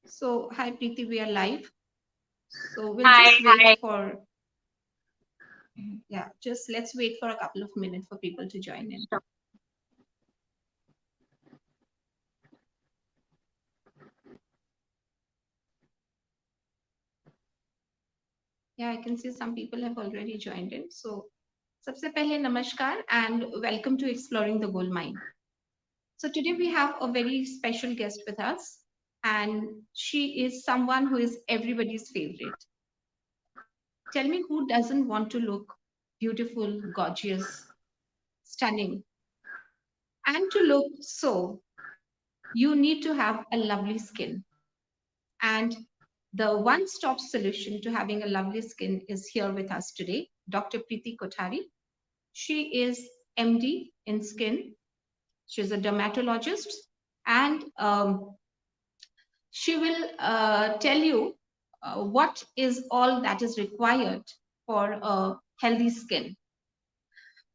So, hi Preeti, we are live. So we'll Hi, just hi. wait for, yeah, just let's wait for a couple of minutes for people to join in. Sure. Yeah, I can see some people have already joined in. So, sabse pehle namaskar and welcome to Exploring the Gold Mine. So today we have a very special guest with us, and she is someone who is everybody's favorite. Tell me who doesn't want to look beautiful, gorgeous, stunning, and to look so, you need to have a lovely skin. And the one stop solution to having a lovely skin is here with us today, Dr. Preeti Kothari. She is MD in skin, she's a dermatologist, and she will tell you what is all that is required for a healthy skin.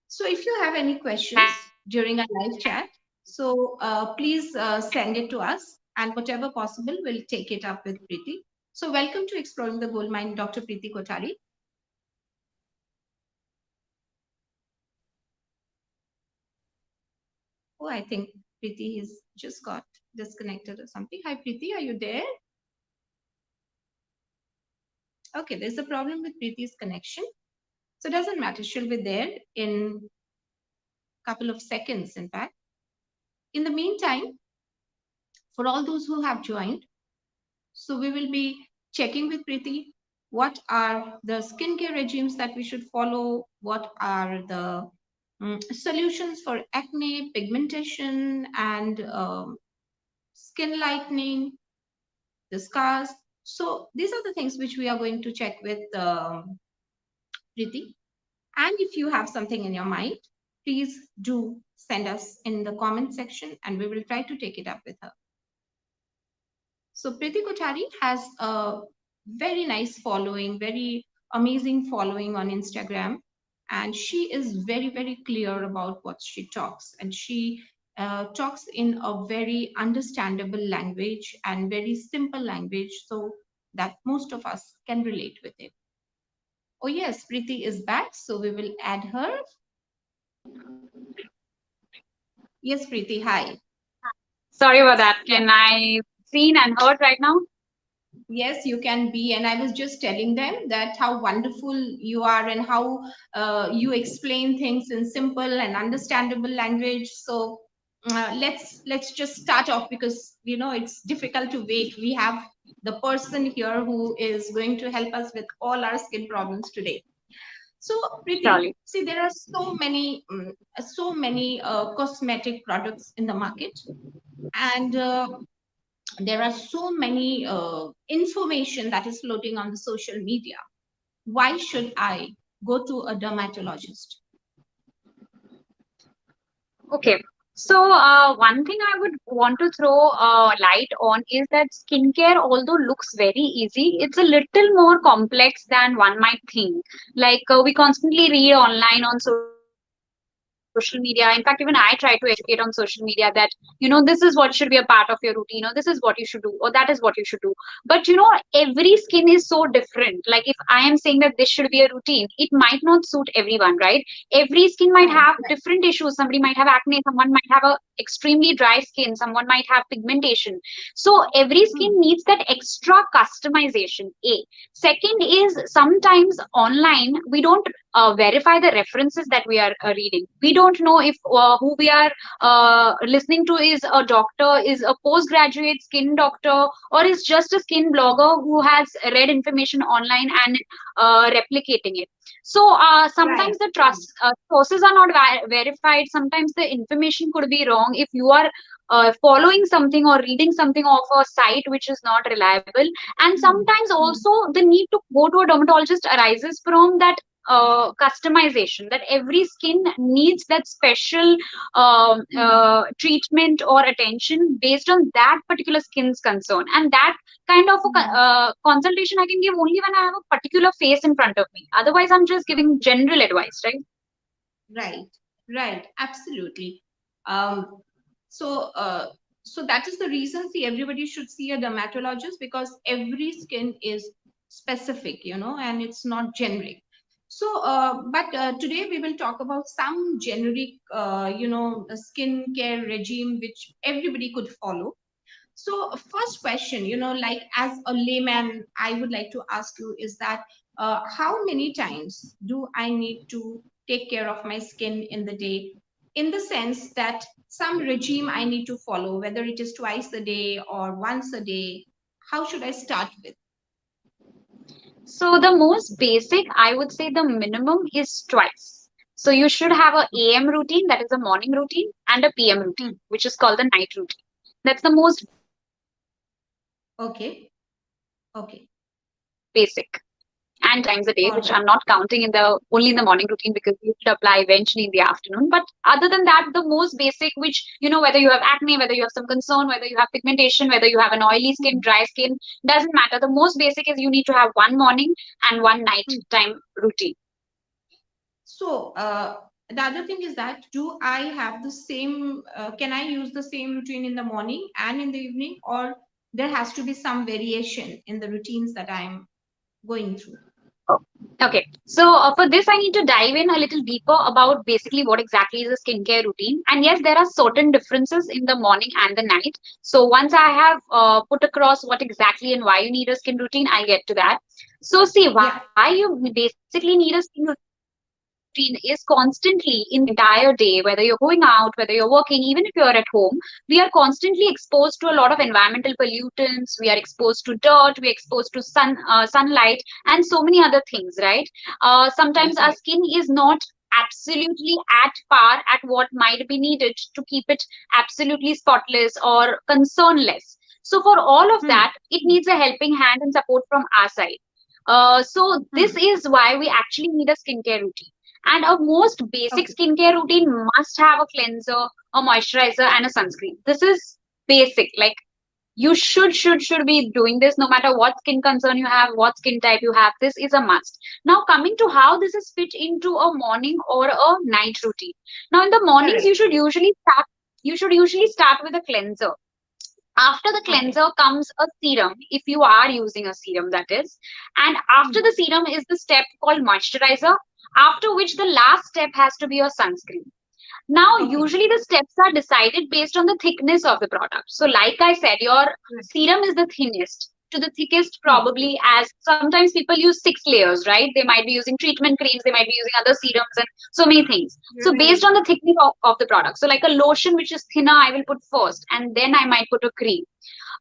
So if you have any questions during our live chat, so please send it to us, and whatever possible, we'll take it up with Preeti. So welcome to Exploring the Gold Mine, Dr. Preeti Kothari. Oh, I think Preeti has just got disconnected or something. Hi, Preeti, are you there? Okay, there's a problem with Preeti's connection. So it doesn't matter. She'll be there in a couple of seconds, in fact. In the meantime, for all those who have joined, so we will be checking with Preeti what are the skincare regimes that we should follow, what are the solutions for acne, pigmentation, and skin lightening, the scars. So these are the things which we are going to check with Preeti. And if you have something in your mind, please do send us in the comment section and we will try to take it up with her. So Preeti Kothari has a very nice following, very amazing following on Instagram. And she is very, very clear about what she talks. And she talks in a very understandable language and very simple language so that most of us can relate with it. Oh yes, Preeti is back. So we will add her. Yes, Preeti, hi. Sorry about that. Yeah. Can I seen and heard right now? Yes, you can be. And I was just telling them that how wonderful you are and how you explain things in simple and understandable language. So let's just start off because you know it's difficult to wait. We have the person here who is going to help us with all our skin problems today. So Preeti, Surely. see there are so many cosmetic products in the market, and there are so many information that is floating on the social media. Why should I go to a dermatologist? Okay. So, one thing I would want to throw light on is that skincare, although looks very easy, it's a little more complex than one might think. Like we constantly read online on social media. In fact, even I try to educate on social media that, this is what should be a part of your routine, or this is what you should do, or that is what you should do. But every skin is so different. Like if I am saying that this should be a routine, it might not suit everyone, right? Every skin might have Right, different right. issues. Somebody might have acne, someone might have a extremely dry skin, someone might have pigmentation. So every skin Hmm. needs that extra customization. A second is sometimes online we don't verify the references that we are reading. We don't know if who we are listening to is a doctor, is a postgraduate skin doctor, or is just a skin blogger who has read information online and replicating it. So Right, sometimes the right. trust sources are not verified. Sometimes the information could be wrong if you are following something or reading something off a site which is not reliable. And Hmm. sometimes Hmm. also the need to go to a dermatologist arises from that customization, that every skin needs that special Hmm. treatment or attention based on that particular skin's concern. And that kind of a Hmm. consultation I can give only when I have a particular face in front of me. Otherwise, I'm just giving general advice, right? Right, right. Absolutely. Um, so So that is the reason, see, everybody should see a dermatologist, because every skin is specific, and it's not generic. So but today we will talk about some generic skin care regime which everybody could follow. So, first question, like as a layman, I would like to ask you is that how many times do I need to take care of my skin in the day? In the sense that some regime I need to follow, whether it is twice a day or once a day, how should I start with? So the most basic, I would say the minimum is twice. So you should have a AM routine, that is a morning routine, and a PM routine, Hmm. which is called the night routine. That's the most basic. Okay, okay, And times a day, which I'm all not right. counting in the only in the morning routine because you should apply eventually in the afternoon. But other than that, the most basic, which whether you have acne, whether you have some concern, whether you have pigmentation, whether you have an oily skin, Hmm. dry skin, doesn't matter. The most basic is you need to have one morning and one night Hmm. time routine. So, the other thing is that do I have the same, can I use the same routine in the morning and in the evening, or there has to be some variation in the routines that I'm going through? Okay, so for this, I need to dive in a little deeper about basically what exactly is a skincare routine. And yes, there are certain differences in the morning and the night. So once I have put across what exactly and why you need a skin routine, I'll get to that. So see, why Yeah. you basically need a skin routine is constantly in the entire day, whether you're going out, whether you're working, even if you're at home, we are constantly exposed to a lot of environmental pollutants. We are exposed to dirt, we are exposed to sunlight, and so many other things, right? Sometimes our skin Right, is right. not absolutely at par at what might be needed to keep it absolutely spotless or concernless. So for all of Hmm. that, it needs a helping hand and support from our side. So this Hmm. is why we actually need a skincare routine. And a most basic Okay. skincare routine must have a cleanser, a moisturizer, and a sunscreen. This is basic. Like you should be doing this no matter what skin concern you have, what skin type you have. This is a must. Now coming to how this is fit into a morning or a night routine. Now in the mornings Correct. you should usually start with a cleanser. After the Okay. cleanser comes a serum, if you are using a serum, that is. And after Hmm. the serum is the step called moisturizer, after which the last step has to be your sunscreen. Now, Okay. usually the steps are decided based on the thickness of the product. So, like I said, your Right. serum is the thinnest to the thickest, Hmm. probably, as sometimes people use 6 layers, right? They might be using treatment creams, they might be using other serums, and so many things. So, based Right. on the thickness of the product. So, like a lotion which is thinner, I will put first, and then I might put a cream.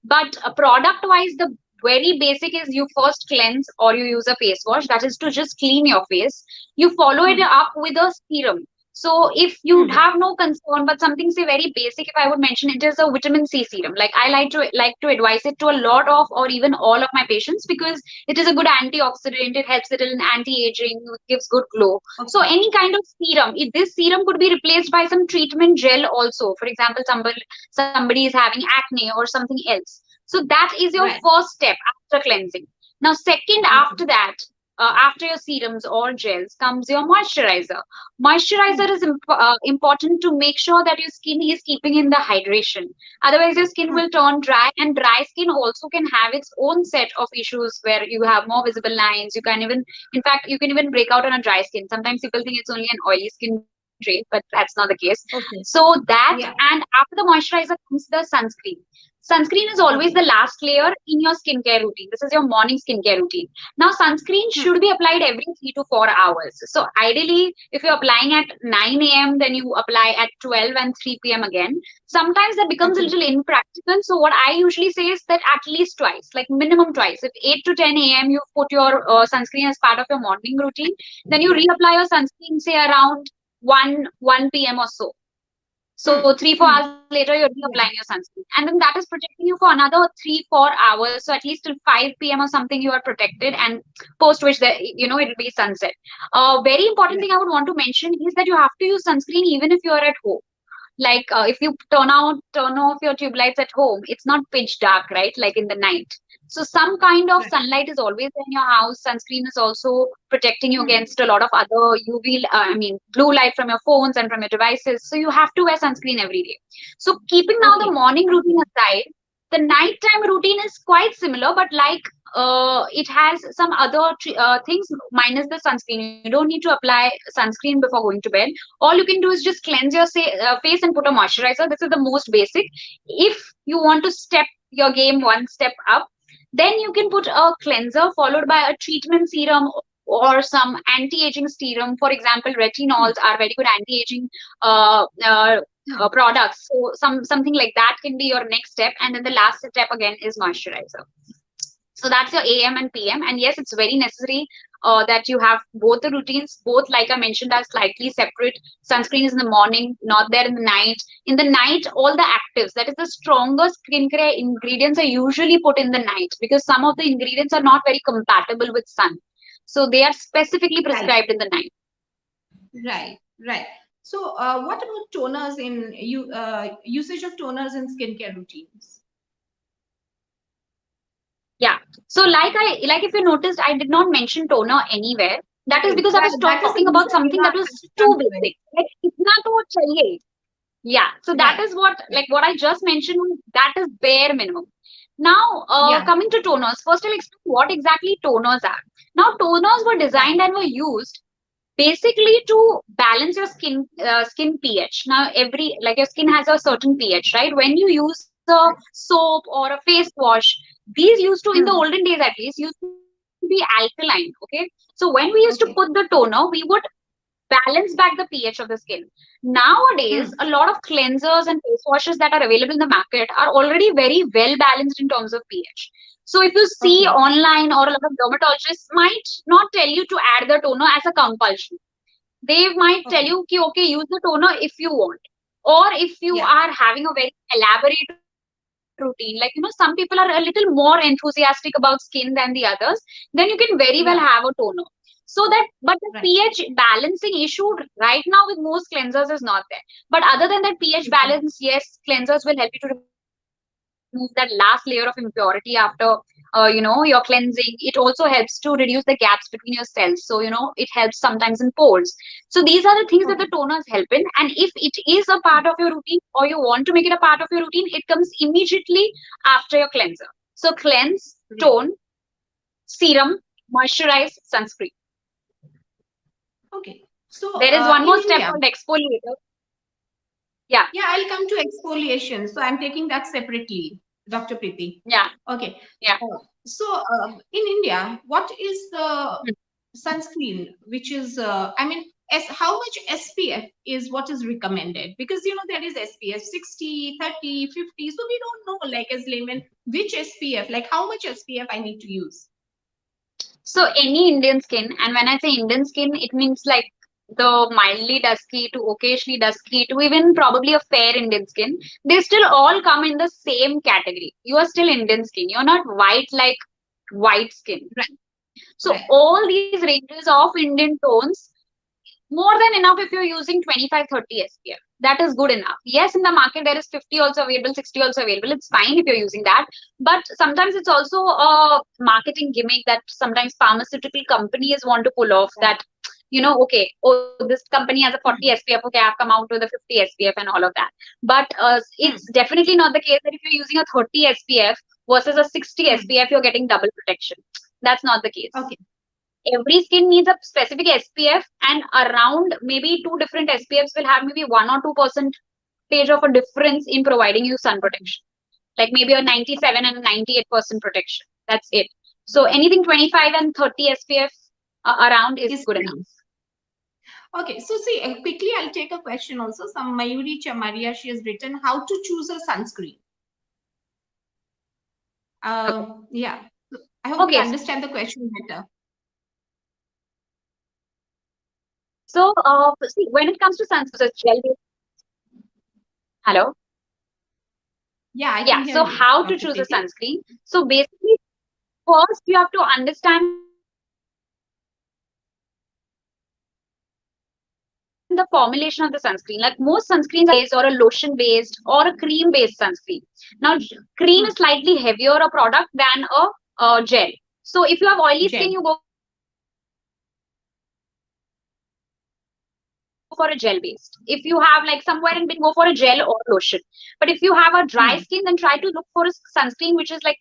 But product wise, the very basic is you first cleanse or you use a face wash, that is to just clean your face. You follow it Hmm. up with a serum. So if you Hmm. have no concern, but something say very basic, if I would mention, it is a vitamin C serum. Like I like to advise it to a lot of or even all of my patients because it is a good antioxidant. It helps it in anti-aging. It gives good glow. So Okay. any kind of serum, if this serum could be replaced by some treatment gel also. For example, somebody is having acne or something else. So that is your Right. first step after cleansing. Now, second, Okay. after that, after your serums or gels comes your moisturizer. Moisturizer Hmm. is important to make sure that your skin is keeping in the hydration. Otherwise, your skin Hmm. will turn dry, and dry skin also can have its own set of issues where you have more visible lines. You can even, in fact, you can even break out on a dry skin. Sometimes people think it's only an oily skin trait, but that's not the case. Okay. So that, Yeah. and after the moisturizer comes the sunscreen. Sunscreen is always the Okay. last layer in your skincare routine. This is your morning skincare routine. Now, sunscreen Hmm. should be applied every 3 to 4 hours. So, ideally, if you're applying at 9 a.m., then you apply at 12 and 3 p.m. again. Sometimes that becomes a Okay. little impractical. So, what I usually say is that at least twice, like minimum twice. If 8 to 10 a.m., you put your sunscreen as part of your morning routine, then you reapply your sunscreen, say around 1 p.m. or so. Hmm. So 3 4 hours Hmm. later, you're reapplying your Yeah. sunscreen, and then that is protecting you for another 3 4 hours. So at least till 5 p.m. or something, you are protected, and post which it'll be sunset. Very important Right. thing I would want to mention is that you have to use sunscreen even if you are at home. Like if you turn off your tube lights at home, it's not pitch dark, right? Like in the night. So some kind of Right. sunlight is always in your house. Sunscreen is also protecting you Hmm. against a lot of other UV, I mean, blue light from your phones and from your devices. So you have to wear sunscreen every day. So keeping now the Okay. morning routine aside, the nighttime routine is quite similar, but like it has some other things minus the sunscreen. You don't need to apply sunscreen before going to bed. All you can do is just cleanse your face and put a moisturizer. This is the most basic. If you want to step your game one step up, then you can put a cleanser followed by a treatment serum or some anti-aging serum. For example, Hmm. retinols are very good anti-aging uh, uh, Hmm. products. So something like that can be your next step. And then the last step again is moisturizer. So that's your AM and PM. And yes, it's very necessary that you have both the routines. Both, like I mentioned, are slightly separate. Sunscreen is in the morning, not there in the night. In the night, all the actives, that is the strongest skincare ingredients, are usually put in the night because some of the ingredients are not very compatible with sun. So they are specifically Right. prescribed in the night. Right. Right. So, what about toners in usage of toners in skincare routines? Yeah. So like if you noticed, I did not mention toner anywhere. That is Right. because I was That is talking the about reason, something I that had was to too come to it. basic. Like itna to chahiye. Yeah, so that Right. is what, Right. like what I just mentioned, that is bare minimum. Now, Yeah. coming to toners, first I'll explain what exactly toners are. Now, toners were Right. designed and were used basically to balance your skin pH. Now, like your skin has a certain pH, right? When you use a Right. soap or a face wash, these used to, in the Hmm. olden days at least, used to be alkaline. Okay, so when we used to put the Okay. toner, we would balance back the pH of the skin. Nowadays, a Hmm. lot of cleansers and face washes that are available in the market are already very well balanced in terms of pH. So if you see Okay. online, or a lot of dermatologists might not tell you to add the toner as a compulsion. They might tell Okay. you, ki, okay, use the toner if you want. Or if you Yeah. are having a very elaborate routine, like, some people are a little more enthusiastic about skin than the others, then you can very well have a Yeah. toner. So that, but the pH Right. balancing issue right now with most cleansers is not there. But other than that pH Okay. balance, yes, cleansers will help you to remove that last layer of impurity after your cleansing. It also helps to reduce the gaps between your cells. So it helps sometimes in pores. So these are the things that the toners help in. And if it is a part of your routine, or you want to make it a part of your routine, it comes immediately after your cleanser. So cleanse, tone, Right. serum, moisturize, sunscreen. Okay. So, There is one in more step India, called exfoliator. Yeah, yeah, I'll come to exfoliation. So, I'm taking that separately, Dr. Preeti. yeah, Okay. yeah. So, in India, what is the Hmm. sunscreen, which is, I mean, how much SPF is what is recommended? Because, there is SPF 60, 30, 50. So, we don't know, like, as laymen, which SPF, like, how much SPF I need to use. So any Indian skin, and when I say Indian skin, it means like the mildly dusky to occasionally dusky to even probably a fair Indian skin, they still all come in the same category. You are still Indian skin. You're not white like white skin. Right. So Right. all these ranges of Indian tones, more than enough if you're using 25, 30 SPF. That is good enough. Yes, in the market there is 50 also available, 60 also available. It's fine if you're using that. But sometimes it's also a marketing gimmick that sometimes pharmaceutical companies want to pull off, Right. that, okay, oh, this company has a 40 Hmm. SPF, okay, I've come out with a 50 SPF and all of that. But Hmm. it's definitely not the case that if you're using a 30 SPF versus a 60 Hmm. SPF, you're getting double protection. That's not the case. Okay. Every skin needs a specific SPF, and around maybe two different SPFs will have maybe 1 or 2% of a difference in providing you sun Okay. protection. Like maybe a 97 and a 98% protection. That's it. So anything 25 and 30 SPF around is Is good enough. fine. Okay, so see, quickly I'll take a question also. Some Mayuri Chamaria, she has written how to choose a sunscreen. Okay. Yeah, so I hope you Okay. understand the question better. So see, when it comes to sunscreen, so gel based. Hello. Yeah, I can Yeah. hear So you, how to Dr. choose a Preeti. sunscreen? So basically, first you have to understand the formulation of the sunscreen. Like most sunscreens are based or a lotion based or a cream based sunscreen. Now, cream is slightly heavier a product than a gel. So if you have oily skin, Gel. you go for a gel based. If you have like somewhere in between, go for a gel or lotion. But if you have a dry skin, then try to look for a sunscreen which is like cream based. So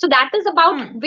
that is about Hmm. which formulation you'll buy.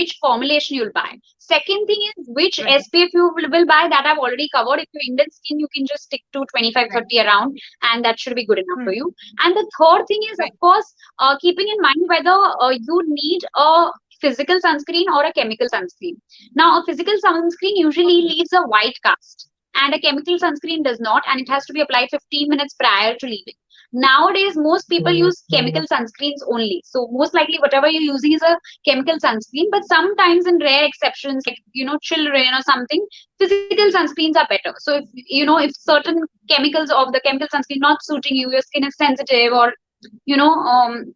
Second thing is which SPF you Hmm. will buy, that I've already covered. If you're Indian skin, you can just Right. stick to 25-30 around, and that should be good enough for you. Right. And the third thing is, of Hmm. course, keeping in mind whether Right. you need a physical sunscreen or a chemical sunscreen. Now, a physical sunscreen usually leaves a white Okay. cast, and a chemical sunscreen does not, and it has to be applied 15 minutes prior to leaving. Nowadays, most people use chemical sunscreens only. So most likely whatever you're using is a chemical sunscreen, but sometimes in rare exceptions like children or something, physical sunscreens are better. So if certain chemicals of the chemical sunscreen not suiting you, your skin is sensitive, or you know um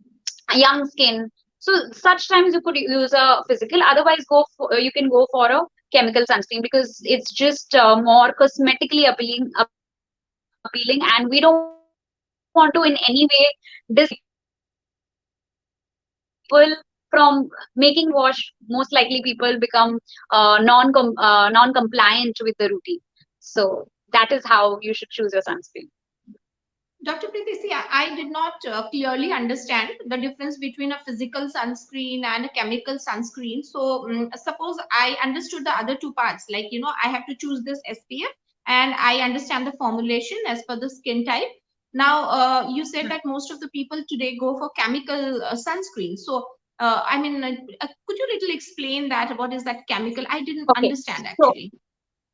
young skin, so such times you could use a physical. Otherwise, you can go for a chemical sunscreen because it's just more cosmetically appealing, and we don't want to in any way discourage people from making wash. Most likely people become non-compliant with the routine. So that is how you should choose your sunscreen. Dr. Preeti, see, I did not clearly understand the difference between a physical sunscreen and a chemical sunscreen. So, suppose I understood the other two parts, like, I have to choose this SPF and I understand the formulation as per the skin type. Now, you said that most of the people today go for chemical sunscreen. So, I mean, could you little explain that? What is that chemical? I didn't Okay. understand So actually.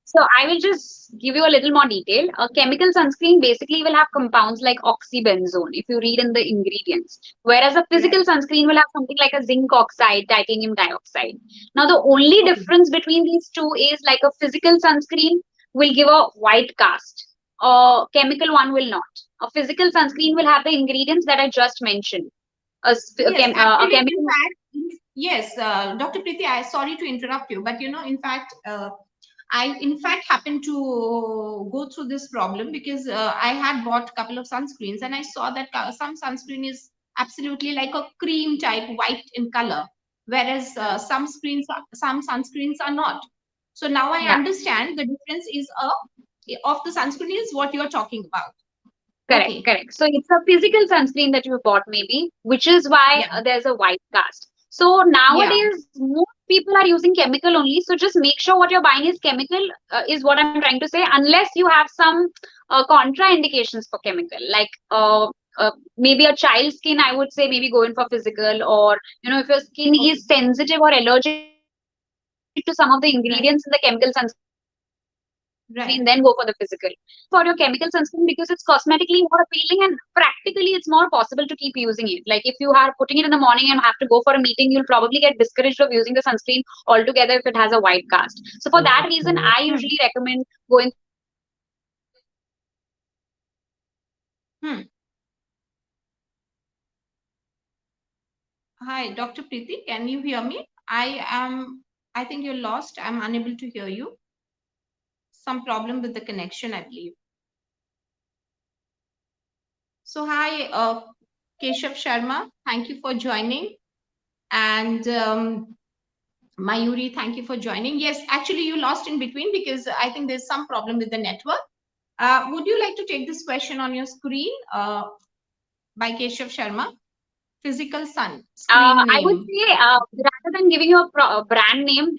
So I will just give you a little more detail. A chemical sunscreen basically will have compounds like oxybenzone, if you read in the ingredients, whereas a Right. physical sunscreen will have something like a zinc oxide, titanium dioxide. Now, the only Okay. difference between these two is like a physical sunscreen will give a white cast, a chemical one will not. A physical sunscreen will have the ingredients that I just mentioned. Yes, A actually, in chemical, fact, yes, Dr. Preeti, I sorry to interrupt you, but in fact, I in fact happened to go through this problem because I had bought a couple of sunscreens and I saw that some sunscreen is absolutely like a cream type, white in color, whereas some sunscreens are not. So now I yeah. understand the difference is of the sunscreen is what you're talking about. Correct, Okay, correct. So it's a physical sunscreen that you bought, maybe, which is why yeah, there's a white cast. So yeah, nowadays, most people are using chemical only. So just make sure what you're buying is chemical, is what I'm trying to say, unless you have some contraindications for chemical, like maybe a child's skin, I would say maybe go in for physical, or if your skin okay, is sensitive or allergic to some of the ingredients in the chemical sunscreen, right, then go for the physical. But I would say go right. for your chemical sunscreen because it's cosmetically more appealing and practically it's more possible to keep using it. Like if you are putting it in the morning and have to go for a meeting, you'll probably get discouraged of using the sunscreen altogether if it has a white cast. So for that reason, I usually Hmm. recommend going for a physical sunscreen. Hmm. Hi, Dr. Preeti, can you hear me? I think you're lost. I'm unable to hear you. Some problem with the connection, I believe. So, hi, Keshav Sharma. Thank you for joining. And Mayuri, thank you for joining. Yes, actually, you lost in between because I think there's some problem with the network. Would you like to take this question on your screen by Keshav Sharma? Physical sun screen I would name. say rather than giving you a brand name,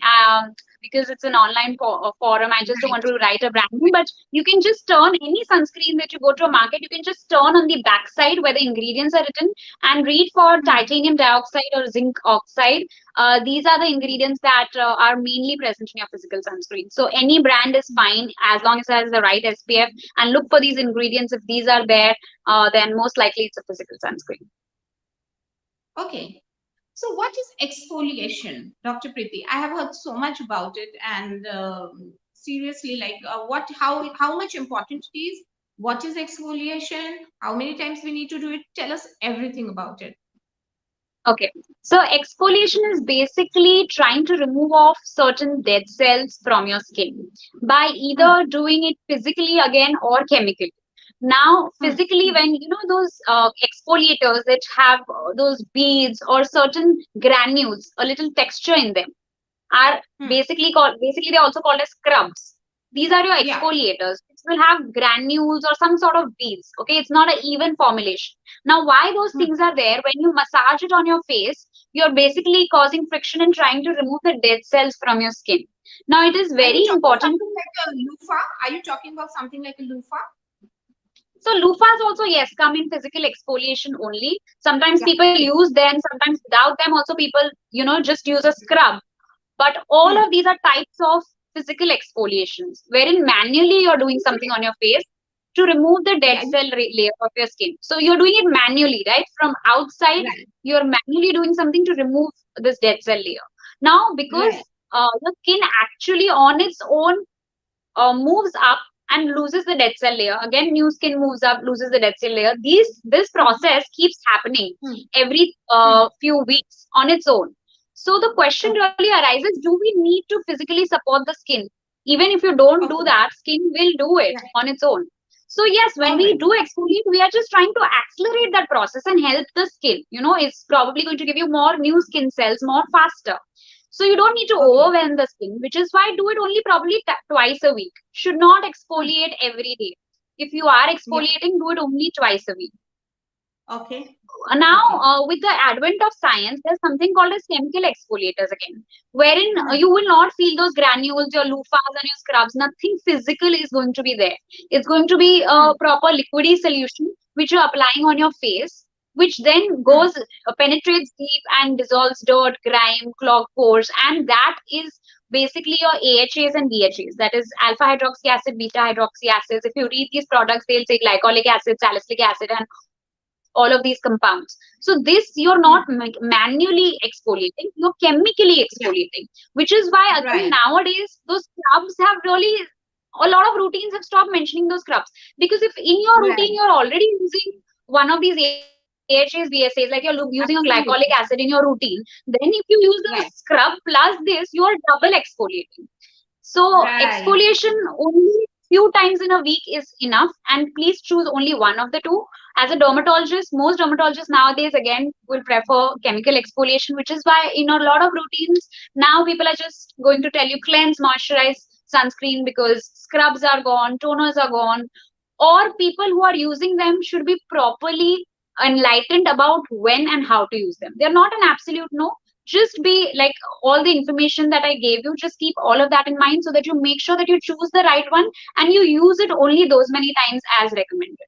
because it's an online forum, I just don't want Right. to write a brand name. But you can just turn any sunscreen that you go to a market. You can just turn on the back side where the ingredients are written and read for Hmm. titanium dioxide or zinc oxide. These are the ingredients that are mainly present in your physical sunscreen. So any brand is fine as long as it has the right SPF. And look for these ingredients. If these are there, then most likely it's a physical sunscreen. Okay. So, what is exfoliation, Dr. Preeti? I have heard so much about it, and seriously, like, how much important it is? What is exfoliation? How many times we need to do it? Tell us everything about it. Okay, so exfoliation is basically trying to remove off certain dead cells from your skin by Hmm. either doing it physically again or chemically. Now, Hmm. physically, when those exfoliators that have those beads or certain granules, a little texture in them, are Hmm. basically they're also called as scrubs. These are your Yeah. exfoliators, which will have granules or some sort of beads. Okay, it's not an even formulation. Now, why those Hmm. things are there? When you massage it on your face, you're basically causing friction and trying to remove the dead cells from your skin. Now, it is Are you very talking important. something like a loofah? Are you talking about something like a loofah? So loofahs also, yes, come in physical exfoliation only. Sometimes Yeah. people use them, sometimes without them. Also, people, just use a scrub. But all Hmm. of these are types of physical exfoliations, wherein manually you're doing something on your face to remove the dead Yeah. cell layer of your skin. So you're doing it manually, right? From outside, Right. you're manually doing something to remove this dead cell layer. Now, Right. because the skin actually on its own moves up and loses the dead cell layer. Again, new skin moves up, loses the dead cell layer. This Hmm. process keeps happening Hmm. every Hmm. few weeks on its own. So the question Okay. really arises: do we need to physically support the skin? Even if you don't do Okay. that, skin will do it Right. on its own. So yes, when All we right. do exfoliate, we are just trying to accelerate that process and help the skin. It's probably going to give you more new skin cells more faster. So you don't need to Okay. overwhelm the skin, which is why do it only probably twice a week. Should not Hmm. exfoliate every day. If you are Yeah. exfoliating, do it only twice a week. Okay. Now, Okay. with the advent of science, there's something called as chemical exfoliators again, wherein Hmm. you will not feel those granules, your loofahs and your scrubs. Nothing physical is going to be there. It's going to be Hmm. a proper liquidy solution which you're applying on your face, which then Hmm. goes penetrates deep and dissolves dirt, grime, clogged pores, and that is basically your AHAs and BHAs. That is alpha hydroxy acid, beta hydroxy acids. If you read these products, they'll say glycolic acid, salicylic acid, and all of these compounds. So this you're not Hmm. manually exfoliating, you're chemically Yeah. exfoliating, which is why again Right. nowadays those scrubs have really, a lot of routines have stopped mentioning those scrubs, because if in your routine Right. you're already using one of these AHAs, BSAs, like you're using a glycolic acid in your Absolutely. routine, then if you use the scrub Right. plus this, you're double exfoliating. So Right. exfoliation only few times in a week is enough, and please choose only one of the two. As a dermatologist, most dermatologists nowadays again will prefer chemical exfoliation, which is why in a lot of routines now people are just going to tell you cleanse, moisturize, sunscreen, because scrubs are gone, toners are gone, or people who are using them should be properly enlightened about when and how to use them. They're not an absolute no. Just be like, all the information that I gave you, just keep all of that in mind so that you make sure that you choose the right one and you use it only those many times as recommended.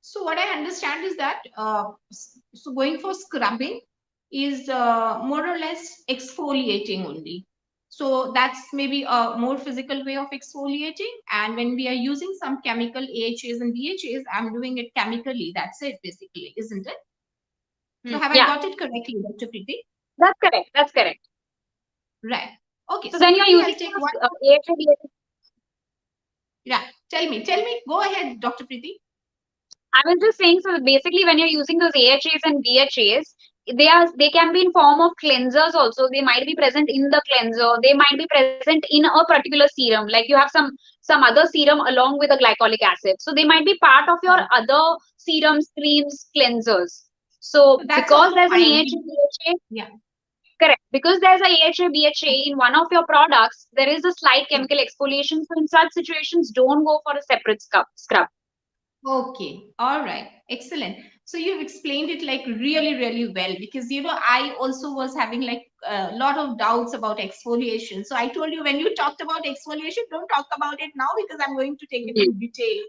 So what I understand is that so going for scrubbing is more or less exfoliating only. So that's maybe a more physical way of exfoliating. And when we are using some chemical AHAs and BHAs, I'm doing it chemically. That's it, basically, isn't it? So have I Yeah, got it correctly, Dr. Preeti? that's correct. That's correct. Right. Okay. So So then you're quickly, using I'll take those one. AHA. Yeah. Tell me. Tell me. Go ahead, Dr. Preeti. I was just saying, so basically when you're using those AHAs and BHAs, they can be in form of cleansers also. They might be present in the cleanser. They might be present in a particular serum. Like you have some other serum along with a glycolic acid. So they might be part of your Right. other serums, creams, cleansers. So So that's because also there's an fine. AHA, BHA, Yeah. correct. Because there's a AHA, BHA in one of your products, there is a slight Yeah. chemical exfoliation. So in such situations, don't go for a separate scrub. Okay, all right, excellent. So you've explained it like really, really well because I also was having like a lot of doubts about exfoliation. So I told you when you talked about exfoliation, don't talk about it now because I'm going to take it Mhm. in detail.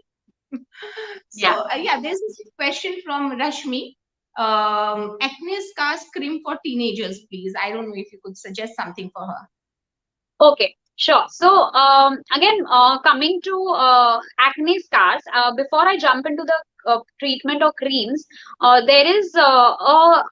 So Yeah. yeah, there's this question from Rashmi. Acne scars cream for teenagers, please. I don't know if you could suggest something for her. Okay, sure. So, again, coming to acne scars, before I jump into the treatment or creams, there is a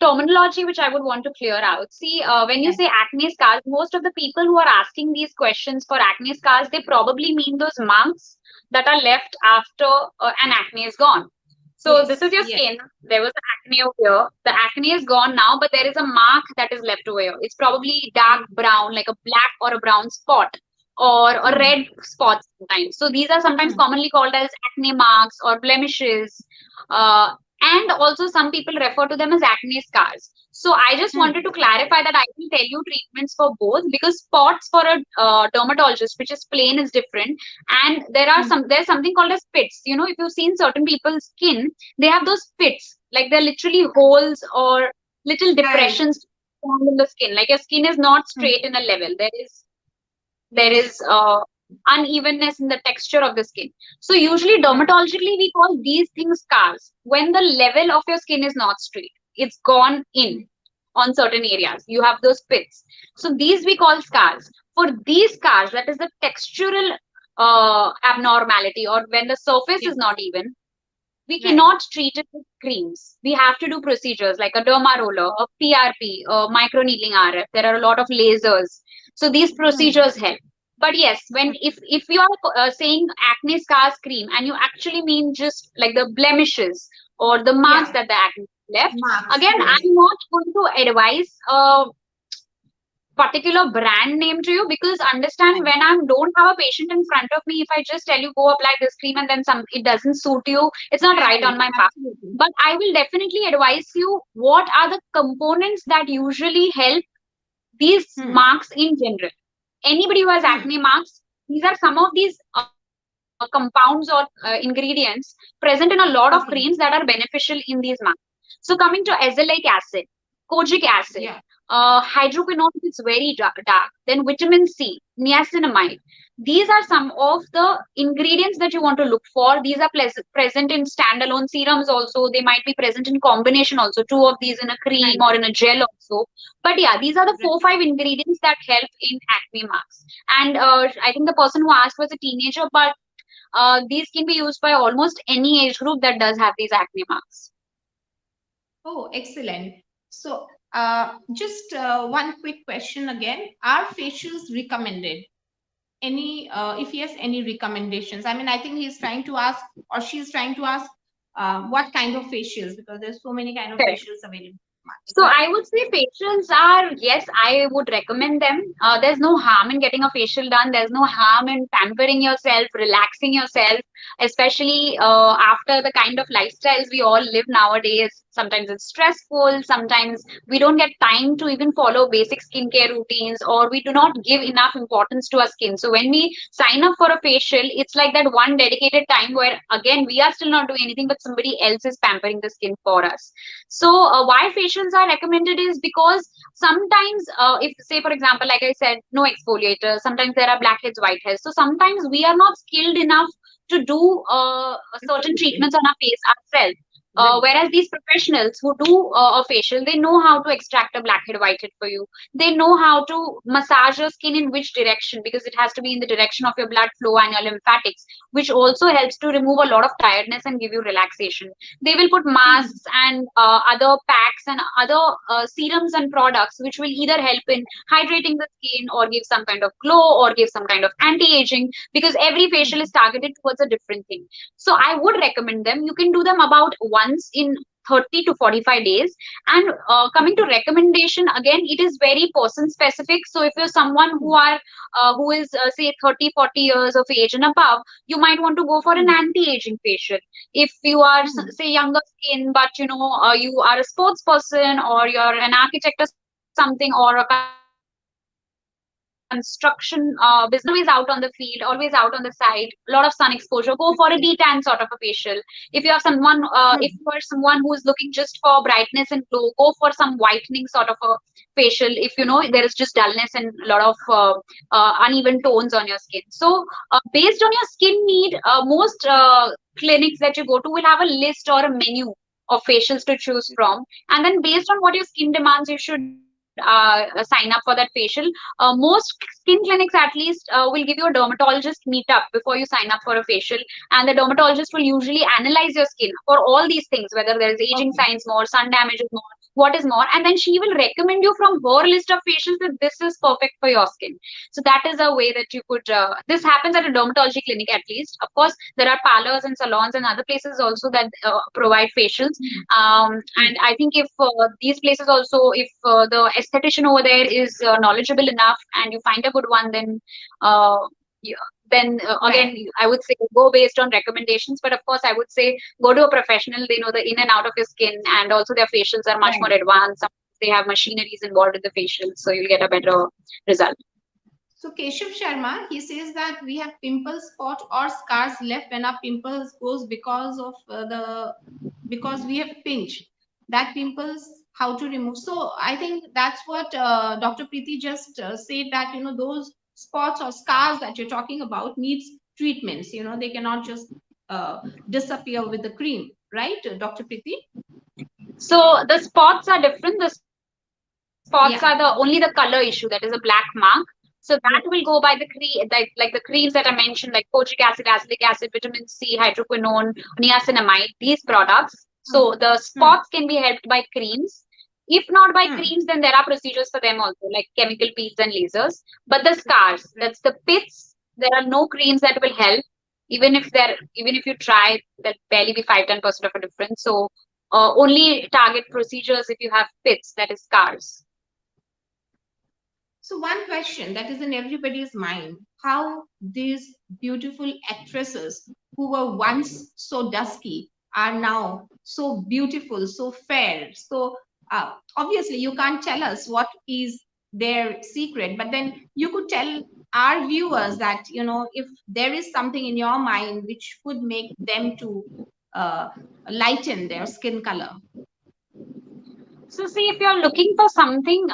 terminology which I would want to clear out. See, when you Yeah. say acne scars, most of the people who are asking these questions for acne scars, they probably mean those marks that are left after an acne is gone. So this is Yes. your Yes. skin. There was acne over here. The acne is gone now, but there is a mark that is left over here. It's probably dark brown, like a black or a brown spot. or Hmm. red spots sometimes. So these are sometimes Hmm. commonly called as acne marks or blemishes. And also some people refer to them as acne scars. So I just Hmm. wanted to clarify that I will tell you treatments for both, because spots for a dermatologist, which is plain, is different. And Hmm. there's something called as pits. You know, if you've seen certain people's skin, they have those pits, like they're literally holes or little Right. depressions found in the skin. Like your skin is not Hmm. straight in a level. There is Yes. unevenness in the texture of the skin. So usually Right. dermatologically we call these things scars when the level of your skin is not straight. It's gone in Hmm. on certain areas. You have those pits. So these we call scars. For these scars, that is the textural abnormality, or when the surface Yeah. is not even, we Right. cannot treat it with creams. We have to do procedures like a derma roller, a PRP, a microneedling RF. There are a lot of lasers. So these Hmm. procedures help. But yes, when Hmm. if you are saying acne scars cream and you actually mean just like the blemishes or the marks Yeah. that the acne left, Marks. again, Yes. I'm not going to advise particular brand name to you, because understand, Right. when I don't have a patient in front of me, if I just tell you go apply this cream and then some it doesn't suit you, it's not right Right. on my path. Absolutely. But I will definitely advise you what are the components that usually help these Hmm. marks in general. Anybody who has Hmm. acne marks, these are some of these compounds or ingredients present in a lot of creams Okay. that are beneficial in these marks. So coming to azelaic acid, kojic acid, Yeah. hydroquinone, is very dark. Then vitamin C, niacinamide. These are some of the ingredients that you want to look for. These are present in standalone serums also. They might be present in combination also. Two of these in a cream Right. or in a gel also. But yeah, these are the Right. 4 5 ingredients that help in acne marks. And I think the person who asked was a teenager, but these can be used by almost any age group that does have these acne marks. Oh, excellent. So, just one quick question again. Are facials recommended? Any, if yes, any recommendations? I mean, I think he's trying to ask, or she's trying to ask, what kind of facials, because there's so many kind of Correct. facials available in the market, So right? I would say facials are, yes, I would recommend them. There's no harm in getting a facial done. There's no harm in pampering yourself, relaxing yourself, especially after the kind of lifestyles we all live nowadays. Sometimes it's stressful. Sometimes we don't get time to even follow basic skincare routines, or we do not give enough importance to our skin. So when we sign up for a facial, it's like that one dedicated time where, again, we are still not doing anything, but somebody else is pampering the skin for us. So why facials are recommended is because sometimes, if say for example, like I said, no exfoliator, sometimes there are blackheads, whiteheads. So sometimes we are not skilled enough to do certain Absolutely. treatments on our face ourselves. Right. Whereas these professionals who do a facial, they know how to extract a blackhead, whitehead for you. They know how to massage your skin in which direction, because it has to be in the direction of your blood flow and your lymphatics, which also helps to remove a lot of tiredness and give you relaxation. They will put Hmm. masks and other packs and other serums and products which will either help in hydrating the skin or give some kind of glow or give some kind of anti-aging, because every facial is Hmm. targeted towards a different thing. So I would recommend them. You can do them about once in 30 to 45 days. And coming to Okay. recommendation, again, it is very person specific. So if you're someone Hmm. who is say 30, 40 years of age and above, you might want to go for an Hmm. anti-aging facial. If you are Hmm. say younger skin, but you are a sports person, or you're an architect or something, or a construction business, always out on the field, always out on the side, a lot of sun exposure, go for a detan sort of a facial. If you have if you are Hmm. someone who is looking just for brightness and glow, go for some whitening sort of a facial. If there is just dullness and a lot of uneven tones on your skin. So based on your skin need, most clinics that you go to will have a list or a menu of facials to choose from, and then based on what your skin demands, you should sign up for that facial. Most skin clinics at least will give you a dermatologist meetup before you sign up for a facial, and the dermatologist will usually analyze your skin for all these things, whether there is aging Okay. signs more, sun damage is more, what is more, and then she will recommend you from her list of facials that this is perfect for your skin. So that is a way that you could. This happens at a dermatology clinic at least. Of course, there are parlors and salons and other places also that provide facials. Hmm. And I think if these places also, if the esthetician over there is knowledgeable enough and you find a good one, then uh, you, Right. again I would say go based on recommendations. But of course, I would say go to a professional. They know the in and out of your skin, and also their facials are much more Right. advanced. They have machineries involved in the facials, so you'll get a better result. So Keshav Sharma, he says that we have pimple spot or scars left when our pimples goes because of the because we have pinched that pimples, how to remove. So I think that's what Dr. Preeti just said, that those spots or scars that you're talking about needs treatments. They cannot just uh, disappear with the cream, right, Dr. Preeti? So the spots are different. The spots are the only the color Yeah. issue, that is a black mark. So that will go by the like the creams that I mentioned, like kojic acid, azelaic acid, vitamin C, hydroquinone, niacinamide, these products. So Hmm. the spots Hmm. can be helped by creams. If not by Hmm. creams, then there are procedures for them also, like chemical peels and lasers. But the scars, Right. that's the pits, there are no creams that will help. Even if you try, there'll barely be 5-10% of a difference. So only target procedures if you have pits, that is scars. So, one question that is in everybody's mind: how these beautiful actresses who were once so dusky are now so beautiful, so fair. So, obviously, you can't tell us what is their secret, but then you could tell our viewers that, if there is something in your mind which could make them to uh, lighten their skin color. So see, if you're looking for something,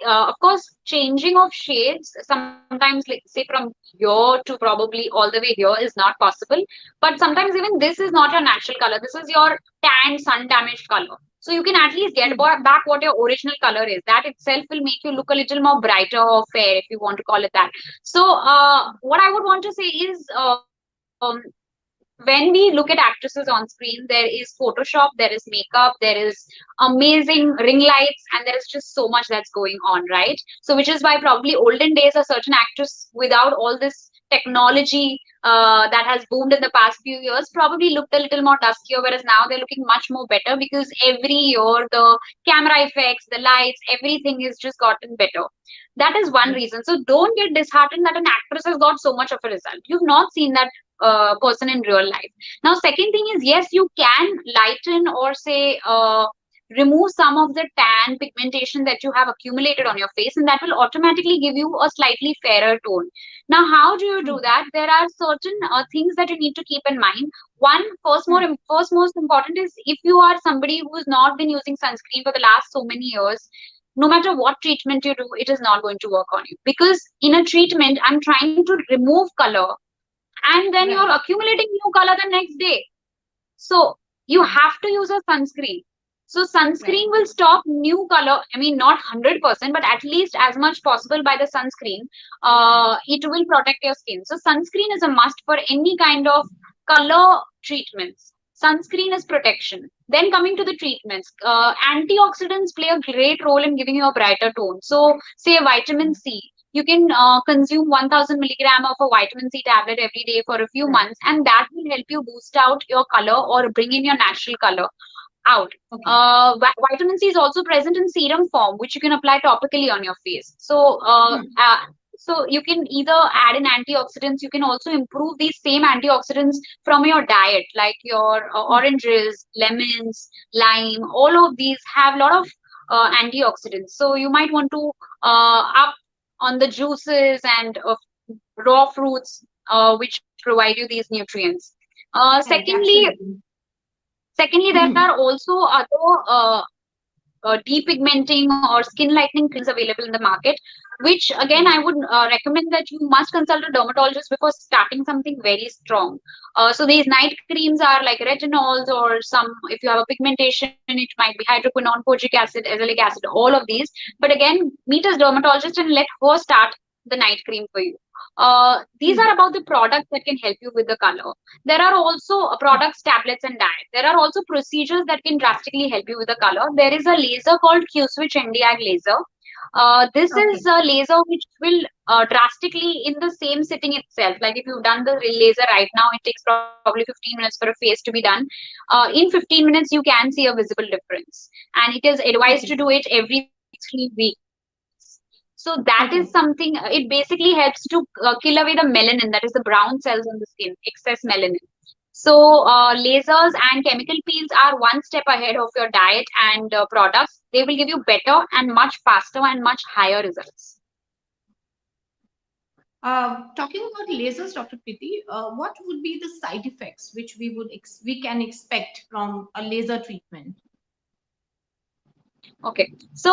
of course, changing of shades sometimes, like say from here to probably all the way here is not possible. But sometimes even this is not your natural color. This is your tan, sun damaged color. So you can at least get Hmm. back what your original color is. That itself will make you look a little more brighter or fair, if you want to call it that. So what I would want to say is, when we look at actresses on screen, there is Photoshop, there is makeup, there is amazing ring lights, and there is just so much that's going on, right? So, which is why probably olden days a certain actress without all this technology that has boomed in the past few years probably looked a little more duskier, whereas now they're looking much more better because every year the camera effects, the lights, everything is just gotten better. That is one Hmm. reason. So don't get disheartened that an actress has got so much of a result. You've not seen that person in real life. Now, second thing is, yes, you can lighten or say remove some of the tan pigmentation that you have accumulated on your face, and that will automatically give you a slightly fairer tone. Now, how do you do Hmm. that? There are certain things that you need to keep in mind. One, Hmm. first most important is, if you are somebody who's not been using sunscreen for the last so many years, no matter what treatment you do, it is not going to work on you, because in a treatment, I'm trying to remove color, and then you're Right. accumulating new color the next day. So you Right. have to use a sunscreen. So sunscreen Right. will stop new color. I mean, not 100%, but at least as much possible by the sunscreen. It will protect your skin. So sunscreen is a must for any kind of color treatments. Sunscreen is protection. Then coming to the treatments, antioxidants play a great role in giving you a brighter tone. So say vitamin C, you can consume 1000 milligram of a vitamin C tablet every day for a few Right. months, and that will help you boost out your color or bring in your natural color out. Okay. Vitamin C is also present in serum form, which you can apply topically on your face. Hmm. So you can either add in antioxidants. You can also improve these same antioxidants from your diet, like your Hmm. oranges, lemons, lime. All of these have a lot of antioxidants. So you might want to up on the juices and raw fruits, which provide you these nutrients. Correct. Secondly, Absolutely. there are also other depigmenting or skin lightening creams available in the market, which again Right. I would recommend that you must consult a dermatologist before starting something very strong. So these night creams are like retinols, or some, if you have a pigmentation, it might be hydroquinone, kojic acid, azelaic acid, all of these. But again, meet a dermatologist and let her start the night cream for you. These Hmm. are about the products that can help you with the color. There are also Hmm. products, tablets, and diet. There are also procedures that can drastically help you with the color. There is a laser called Q-switch NDAG laser. This Okay. is a laser which will drastically, in the same sitting itself, like if you've done the laser right now, it takes probably 15 minutes for a face to be done. In 15 minutes, you can see a visible difference. And it is advised to Okay. do it every 3 months. So that is Okay. something, it basically helps to kill away the melanin, that is the brown cells on the skin, excess melanin. So lasers and chemical peels are one step ahead of your diet and products. They will give you better and much faster and much higher results. Talking about lasers, Dr. Preeti, what would be the side effects which we can expect from a laser treatment? Okay, so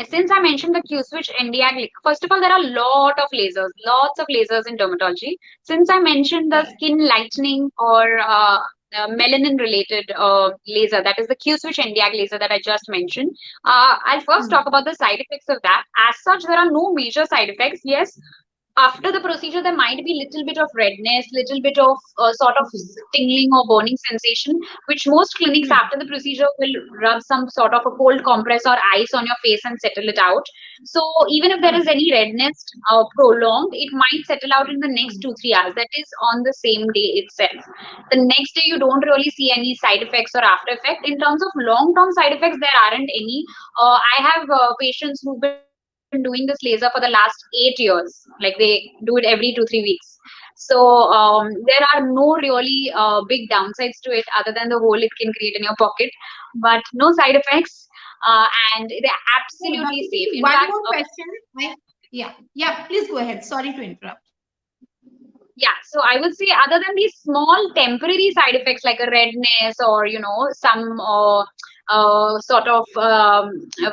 since I mentioned the Q switch NDI, first of all, there are lots of lasers in dermatology. Since I mentioned the Right. skin lightening or melanin related laser, that is the Q switch NDI laser that I just mentioned. I'll first talk Hmm. about the side effects of that. As such, there are no major side effects. Yes, after the procedure there might be little bit of redness, little bit of sort of Okay. tingling or burning sensation, which most clinics Hmm. after the procedure will rub some sort of a cold compress or ice on your face and settle it out. So even if there is Hmm. any redness prolonged, it might settle out in the next Hmm. 2 3 hours, that is on the same day itself. The next day you don't really see any side effects or after effect. In terms of long term side effects, there aren't any. I have patients who've been doing this laser for the last 8 years. Like they do it every 2 3 weeks. So there are no really big downsides to it other than the hole it can create in your pocket, but no side effects. Uh, and they're So, absolutely Dr. safe. Preeti, In one fact, more question. I, yeah, yeah, please go ahead. Sorry to interrupt. yeah, so I would say other than these small temporary side effects like a redness or some sort of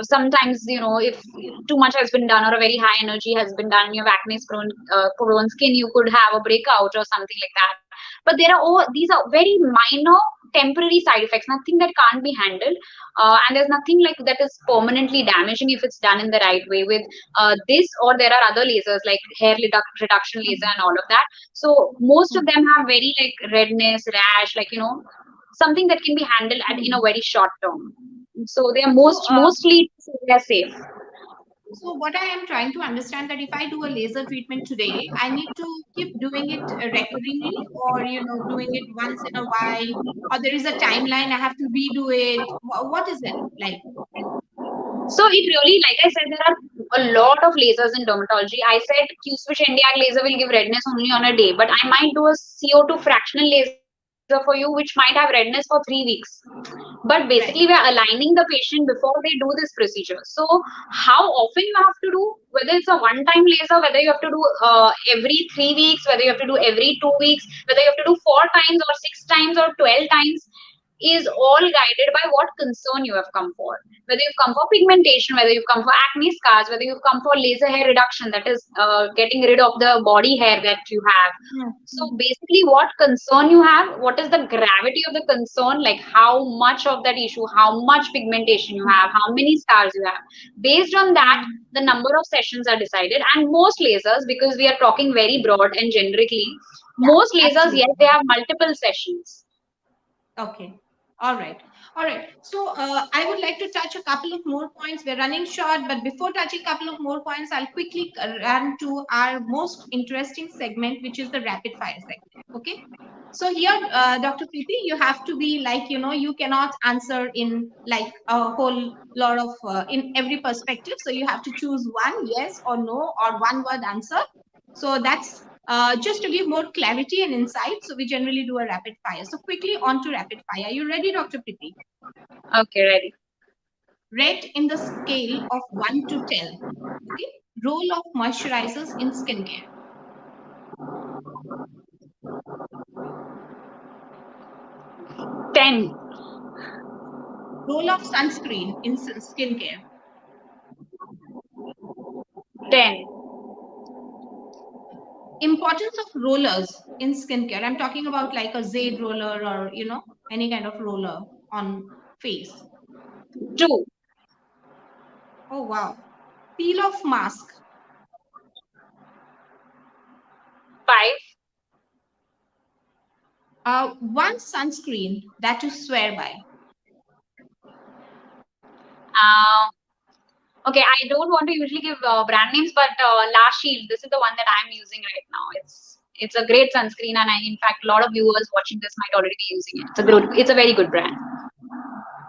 sometimes if too much has been done or a very high energy has been done, you have acne prone skin, you could have a breakout or something like that. But these are very minor temporary side effects, nothing that can't be handled, and there's nothing like that is permanently damaging if it's done in the right way with this, or there are other lasers like reduction laser Hmm. and all of that. So most of Hmm. them have very like redness, rash, like something that can be handled in a Hmm. very short term. So they are So, mostly they are safe. so what I am trying to understand that if I do a laser treatment today, I need to keep doing it recurringly, or doing it once in a while, or there is a timeline I have to redo it. What is it like? So it really, like I said, there are a lot of lasers in dermatology. I said Q-switch NDR laser will give redness only on a day, but I might do a CO2 fractional laser for you, which might have redness for 3 weeks. But basically, we are Right. aligning the patient before they do this procedure. So how often you have to do, whether it's a one-time laser, whether you have to do every 3 weeks, whether you have to do every 2 weeks, whether you have to do 4 times or 6 times or 12 times, is all guided by what concern you have come for. Whether you've come for pigmentation, whether you've come for acne scars, whether you've come for laser hair reduction, that is getting rid of the body hair that you have. Hmm. So basically, what concern you have, what is the gravity of the concern, like how much of that issue, how much pigmentation you have, how many scars you have. Based on that, Hmm. the number of sessions are decided. And most lasers, because we are talking very broad and generically, Yeah, most lasers, yes, they absolutely. have multiple sessions. Okay. All right. All right. So I would like to touch a couple of more points. We're running short, but before touching a couple of more points, I'll quickly run to our most interesting segment, which is the rapid fire segment. Okay. So here, Dr. Preeti, you have to be like, you cannot answer in like a whole lot of, in every perspective. So you have to choose one, yes or no, or one word answer. So that's just to give more clarity and insight. So we generally do a rapid fire. So quickly on to rapid fire. Are you ready, Dr. Preeti? Okay, ready. Rate in the scale of 1 to 10. Okay. Role of moisturizers in skincare. 10, Role of sunscreen in skincare. 10, Importance of rollers in skincare. I'm talking about like a Zade roller or, any kind of roller on face. 2, Oh, wow. Peel off mask. 5. One sunscreen that you swear by. Uh, okay, I don't want to usually give brand names, but La Shield, this is the one that I'm using right now. It's a great sunscreen, and in fact, a lot of viewers watching this might already be using it. It's a very good brand.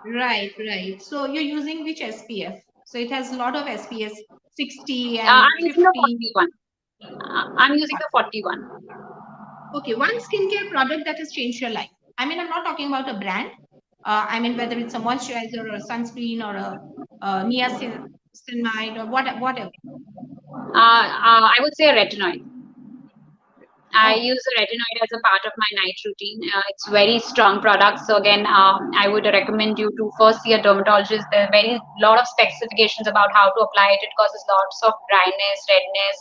Right, right. So you're using which SPF? So it has a lot of SPS 60 I'm and using the 50. 41. I'm using the 41. Okay, one skincare product that has changed your life. I mean, I'm not talking about a brand. I mean, whether it's a moisturizer or a sunscreen or a niacinamide or whatever. I would say a retinoid. I Okay, use retinoid as a part of my night routine. It's very strong product. So again, I would recommend you to first see a dermatologist. There are very lot of specifications about how to apply it. It causes lots of dryness, redness,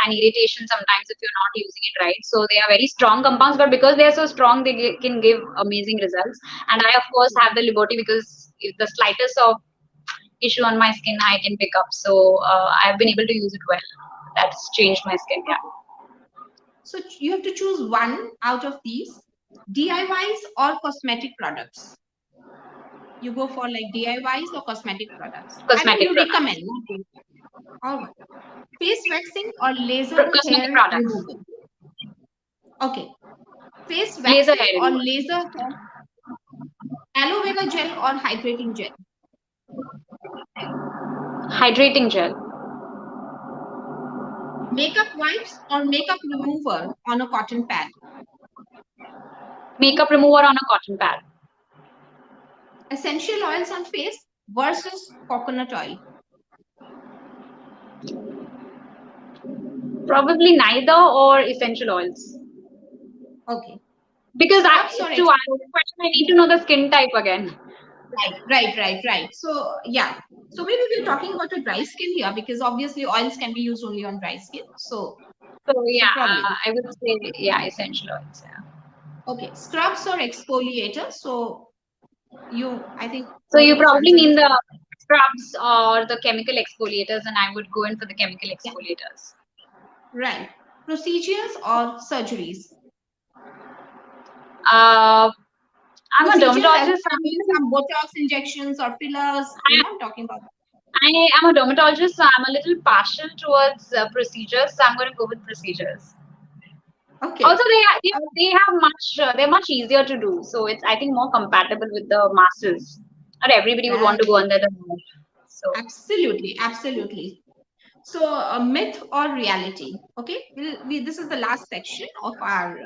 and irritation sometimes if you're not using it right. So they are very strong compounds, but because they are so strong, they can give amazing results. And I of course have the liberty because if the slightest of issue on my skin I can pick up. So I've been able to use it well. That's changed my skin. Yeah. okay. So you have to choose one out of these, DIYs or cosmetic products. You go for like DIYs or cosmetic products. I mean, Cosmetic you products. recommend. Not you. All right. Face waxing or laser Cosmetic hair products. removal. Okay. Face Laser waxing hair or removal. laser hair, aloe vera gel or hydrating gel. Hydrating gel. Makeup wipes or makeup remover on a cotton pad. Makeup remover on a cotton pad. Essential oils on face versus coconut oil. Probably neither or essential oils. Okay. Because Scrubs or to answer the question, I need to know the skin type again. right. So yeah. So maybe we're talking about a dry skin here because obviously oils can be used only on dry skin. So So yeah, probably this. I would say yeah, essential oils. Yeah. Okay. Scrubs or exfoliator. So I think So both you of us probably answered mean this. the scrubs or the chemical exfoliators, and I would go in for the chemical Yeah. exfoliators. Right. Procedures or surgeries. Uh, I'm a Procedures, as dermatologist. in, I mean, some Botox injections or fillers. I'm talking about. I am a dermatologist, so I'm a little partial towards procedures. So I'm going to go with procedures. Also, Okay. they have much they're much easier to do, so it's I think more compatible with the masses. Not everybody would want Right. to go under the knife. So Absolutely. So, myth or reality? Okay, this is the last section of our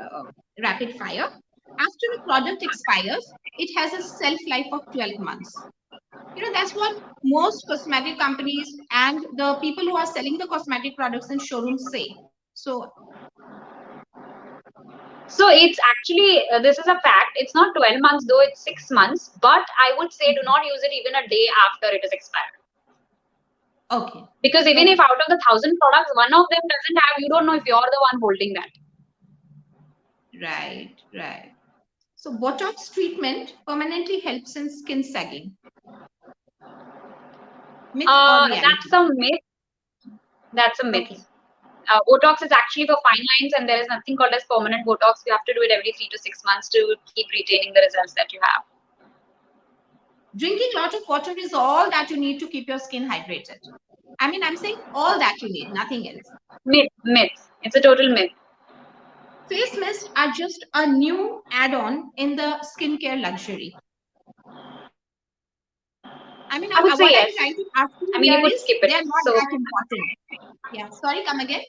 rapid fire. After a product expires, it has a shelf life of 12 months. That's what most cosmetic companies and the people who are selling the cosmetic products in showrooms say. So, so it's actually this is a fact. It's not 12 months though; it's 6 months. But I would say do not use it even a day after it is expired. okay, Because even if okay, out of the 1,000 products, one of them doesn't have, you don't know if you're the one holding that. right. So, Botox treatment permanently helps in skin sagging. Myth or That's reality? a myth. That's a myth. Okay. Botox is actually for fine lines, and there is nothing called as permanent Botox. You have to do it every 3 to 6 months to keep retaining the results that you have. Drinking a lot of water is all that you need to keep your skin hydrated. I mean, I'm saying all that you need, nothing else. Myth. It's a total myth. Face mist are just a new add-on in the skincare luxury. I mean, I would say what I'm yes. trying to ask you I mean, here you could is skip they it. are not So that important. Yeah, sorry, come again.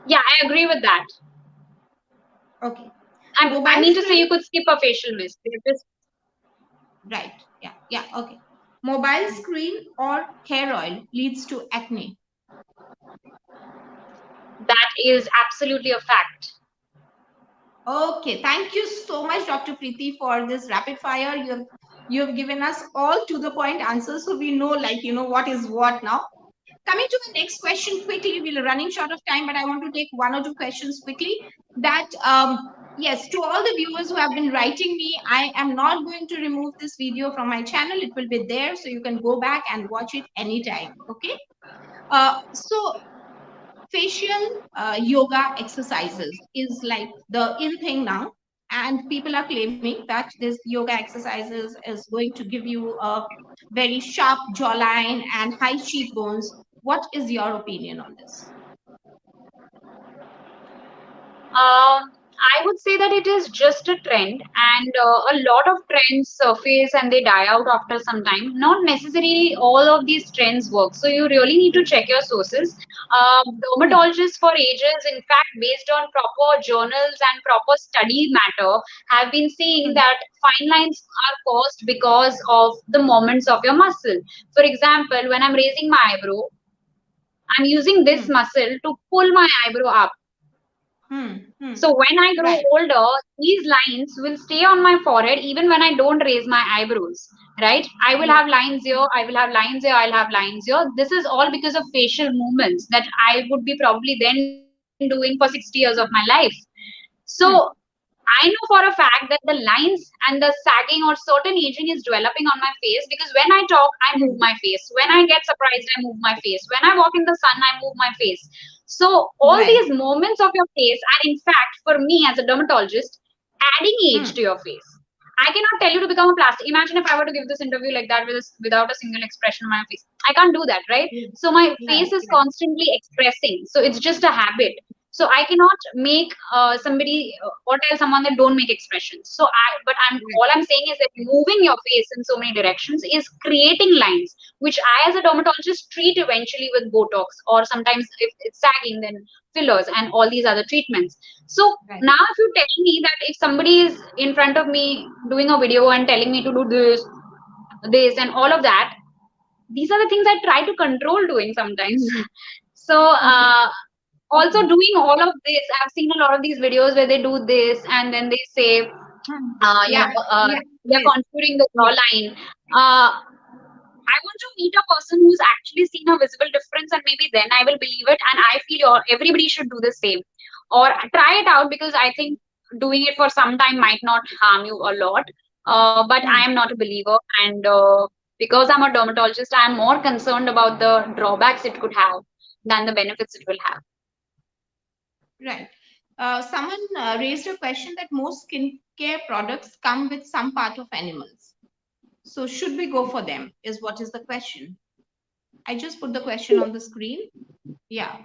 yeah, I agree with that. Okay. I Mobile mean to say screen, you could skip a facial mist. right. Yeah, okay. Mobile screen or hair oil leads to acne. That is absolutely a fact. Okay, thank you so much, Dr. Preeti, for this rapid fire. You've given us all to the point answers, so we know, like, what is what now. Coming to the next question quickly, we're running short of time, but I want to take one or two questions quickly. That yes, to all the viewers who have been writing me, I am not going to remove this video from my channel. It will be there, so you can go back and watch it anytime. Okay. So facial yoga exercises is like the in thing now, and people are claiming that this yoga exercises is going to give you a very sharp jawline and high cheekbones. What is your opinion on this? I would say that it is just a trend, and a lot of trends surface and they die out after some time. Not necessarily all of these trends work. So you really need to check your sources. Hmm, Dermatologists for ages, in fact, based on proper journals and proper study matter, have been saying hmm, that fine lines are caused because of the moments of your muscle. For example, when I'm raising my eyebrow, I'm using this hmm, muscle to pull my eyebrow up. hmm. So when I grow Right. older, these lines will stay on my forehead even when I don't raise my eyebrows, right? I will Yeah. have lines here, I will have lines here, I'll have lines here. This is all because of facial movements that I would be probably then doing for 60 years of my life. So Hmm, I know for a fact that the lines and the sagging or certain aging is developing on my face because when I talk, I move hmm. my face. When I get surprised, I move my face. When I walk in the sun, I move my face. So all Right. these moments of your face, and in fact, for me as a dermatologist, adding age Hmm. to your face. I cannot tell you to become a plastic. Imagine if I were to give this interview like that without a single expression on my face. I can't do that, right? Yeah. So my Right. face is Right. constantly expressing. So it's just a habit. So I cannot make somebody or tell someone that don't make expressions. So but I'm Right. all I'm saying is that moving your face in so many directions is creating lines, which I as a dermatologist treat eventually with Botox, or sometimes if it's sagging, then fillers and all these other treatments. So Right. now if you tell me that if somebody is in front of me doing a video and telling me to do this and all of that, these are the things I try to control doing sometimes. So Okay. also Okay. doing all of this, I've seen a lot of these videos where they do this and then they say, Hmm. Yeah. Yeah. they're Yes. contouring the Yeah. jawline. I want to meet a person who's actually seen a visible difference, and maybe then I will believe it. And I feel everybody should do the same or try it out, because I think doing it for some time might not harm you a lot. But I Hmm. am not a believer, and because I'm a dermatologist, I'm more concerned about the drawbacks it could have than the benefits it will have. Right. Someone raised a question that most skincare products come with some part of animals. So should we go for them? Is what is the question. I just put the question on the screen. Yeah.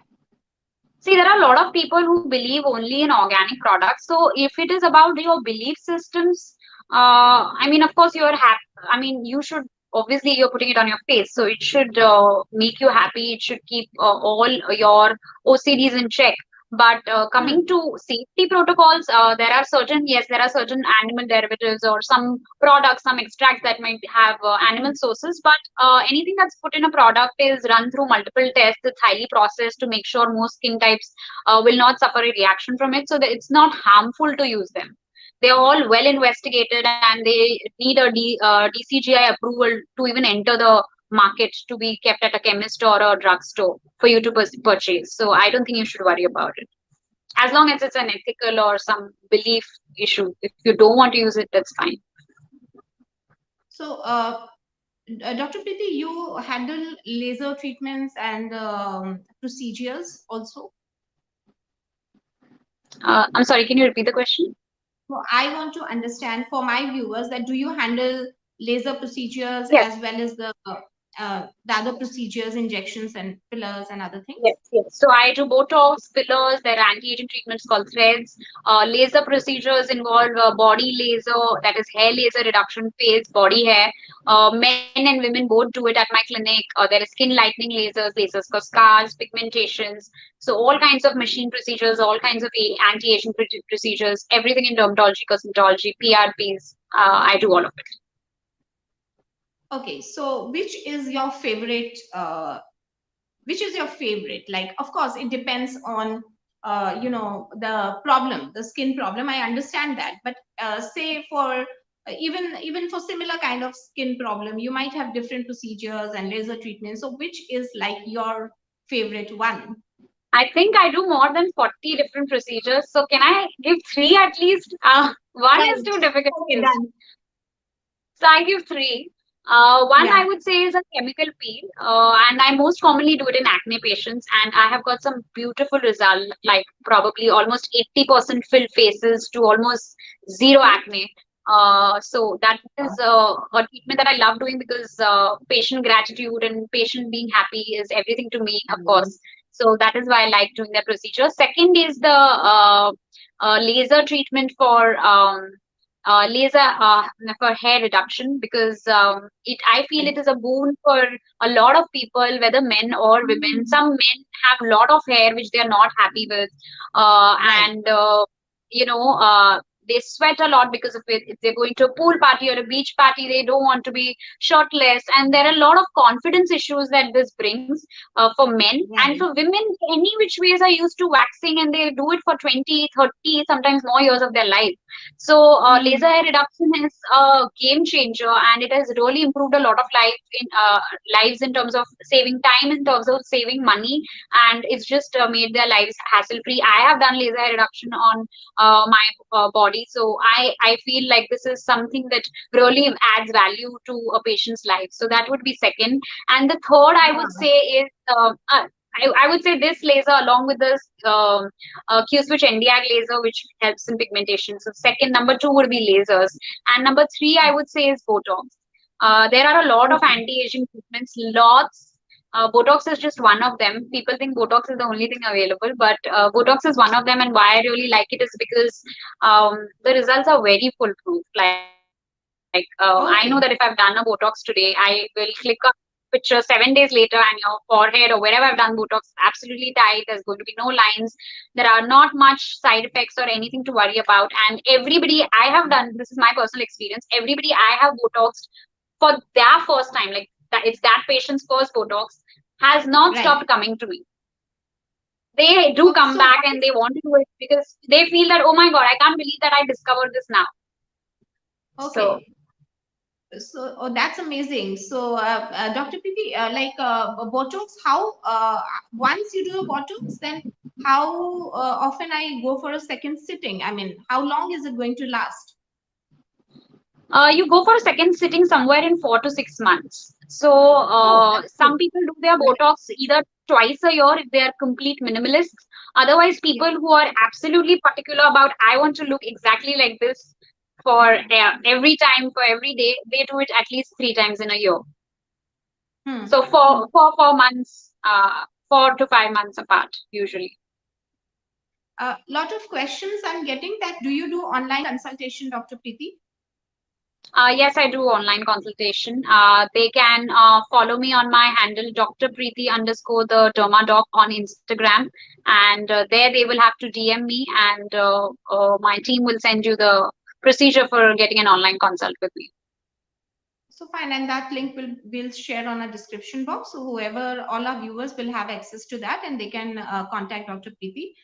See, there are a lot of people who believe only in organic products. So, if it is about your belief systems, I mean, of course, you're happy. I mean, you should obviously you're putting it on your face, so it should make you happy. It should keep all your OCDs in check. But Hmm. coming to safety protocols, there are certain, yes, there are certain animal derivatives or some products, some extracts that might have animal Hmm. sources. But anything that's put in a product is run through multiple tests. It's highly processed to make sure most skin types will not suffer a reaction from it, so that it's not harmful to use them. They are all well investigated and they need a DCGI approval to even enter the market to be kept at a chemist or a drugstore for you to purchase. So I don't think you should worry about it. As long as it's an ethical or some belief issue. If you don't want to use it, that's fine. So, Dr. Preeti, you handle laser treatments and procedures also. I'm sorry, can you repeat the question? So I want to understand for my viewers that do you handle laser procedures Yes. as well as the other procedures, injections and fillers and other things? Yes, yes. So I do Botox, fillers, there are anti-aging treatments called threads. Laser procedures involve body laser, that is hair laser reduction phase, body hair. Men and women both do it at my clinic. There is skin lightening lasers, lasers for scars, pigmentations. So all kinds of machine procedures, all kinds of anti-aging procedures, everything in dermatology, cosmetology, PRPs. I do all of it. Okay, so which is your favorite? Like, of course, it depends on the problem, the skin problem. I understand that, but say for even for similar kind of skin problem, you might have different procedures and laser treatments. So, which is like your favorite one? I think I do more than 40 different procedures. So can I give three at least? One is Right. too difficult to Okay, choose. done. So I give three. One I Yeah. would say is a chemical peel, and I most commonly do it in acne patients, and I have got some beautiful result, like probably almost 80% filled faces to almost zero acne. So that is a treatment that I love doing because patient gratitude and patient being happy is everything to me, of course. So that is why I like doing that procedure. Second is the laser treatment for hair reduction, because it I feel it Right. is a boon for a lot of people, whether men or women. Mm. Some men have a lot of hair which they are not happy with, Right. and you know, they sweat a lot because of it. If they're going to a pool party or a beach party, they don't want to be shirtless, and there are a lot of confidence issues that this brings for men. And Right. for women, any which ways are used to waxing, and they do it for 20, 30, sometimes more years of their life. So laser Mm. hair reduction is a game changer, and it has really improved a lot of lives in terms of saving time, in terms of saving money, and it's just made their lives hassle free. I have done laser hair reduction on my body, so I feel like this is something that really adds value to a patient's life. So that would be second. And the third, I would Wow. say, is I would say this laser along with this Q-switch NDAG laser, which helps in pigmentation. So second, number two would be lasers, and number three, I would say, is Botox. There are a lot of Okay. anti-aging treatments, lots. Botox is just one of them. People think Botox is the only thing available, but Botox is one of them. And why I really like it is because the results are very foolproof. Like, I know that if I've done a Okay. Botox today, I will click a picture 7 days later, and your forehead or wherever I've done Botox absolutely tight. There's going to be no lines. There are not much side effects or anything to worry about. And everybody I have done, this is my personal experience. Everybody I have Botoxed for their first time, like that, it's that patient's first Botox, has not Right. stopped coming to me. They do Okay. come So back what and is they want to do it because they feel that, oh my God, I can't believe that I discovered this now. So okay? So oh, that's amazing. So Dr. Preeti, Botox, how once you do a Botox, then how often I go for a second sitting? I mean, how long is it going to last? you go for a second sitting somewhere in 4 to 6 months. So Oh, that's some good. people do their Right. Botox either twice a year if they are complete minimalists. Otherwise, Yeah. people who are absolutely particular about, I want to look exactly like this for every time, for every day, they do it at least 3 times in a year. Hmm. So for 4 months, 4 to 5 months apart usually. A lot of questions I'm getting that do you do online consultation, Dr. Preeti? Yes, I do online consultation. They can follow me on my handle, Dr. Preeti underscore the Dermadoc on Instagram, and there they will have to DM me, and my team will send you the procedure for getting an online consult with me. So fine, and that link will share on a description box. So whoever, all our viewers will have access to that, and they can contact Dr. Preeti.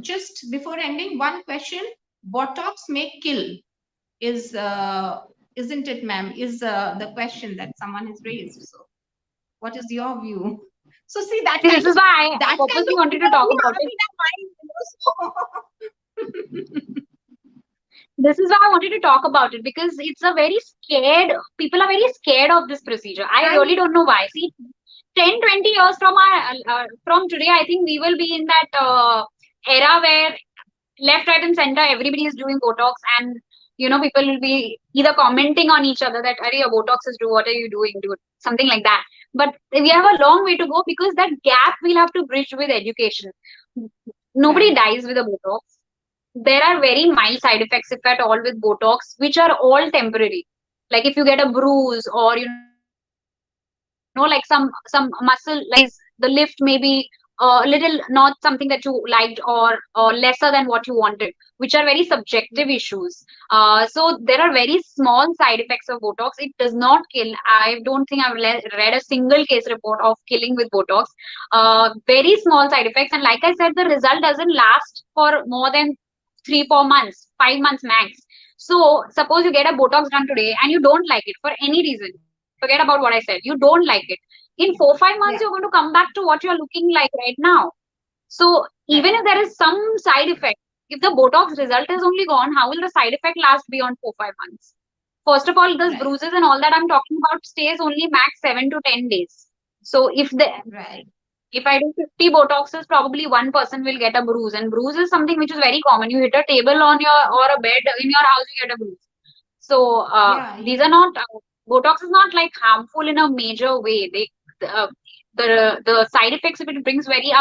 Just before ending, one question: Botox may kill? Is isn't it, ma'am? Is the question that someone has raised. So, what is your view? So see that See, kind this is of why I that kind purposely of wanted to fear talk we about have it. in our mind, This is why I wanted to talk about it, because it's a very scared, people are very scared of this procedure. I right? really don't know why. See, 10, 20 years from today, I think we will be in that era where left, right, and center, everybody is doing Botox, and people will be either commenting on each other that, "Arey, your Botox is do. What are you doing, dude?" Something like that. But we have a long way to go, because that gap we'll have to bridge with education. Nobody Right. dies with a Botox. There are very mild side effects, if at all, with Botox, which are all temporary. Like if you get a bruise, or like some muscle, like the lift may be a little not something that you liked, or lesser than what you wanted, which are very subjective issues. So there are very small side effects of Botox. It does not kill. I don't think I've read a single case report of killing with Botox. Very small side effects, and like I said, the result doesn't last for more than 3, 4 months, 5 months max. So suppose you get a Botox done today and you don't like it for any reason. Forget about what I said. You don't like it. In 4, 5 months, you're going Yeah. to come back to what you're looking like right now. So even Right. if there is some side effect, if the Botox result is only gone, how will the side effect last beyond 4, 5 months? First of all, those Right. bruises and all that I'm talking about stays only max 7 to 10 days. So Right. if I do 50 Botoxes, probably one person will get a bruise. And bruise is something which is very common. You hit a table on your or a bed in your house, you get a bruise. So Yeah. these are not Botox is not like harmful in a major way. Uh, the side effects if it brings very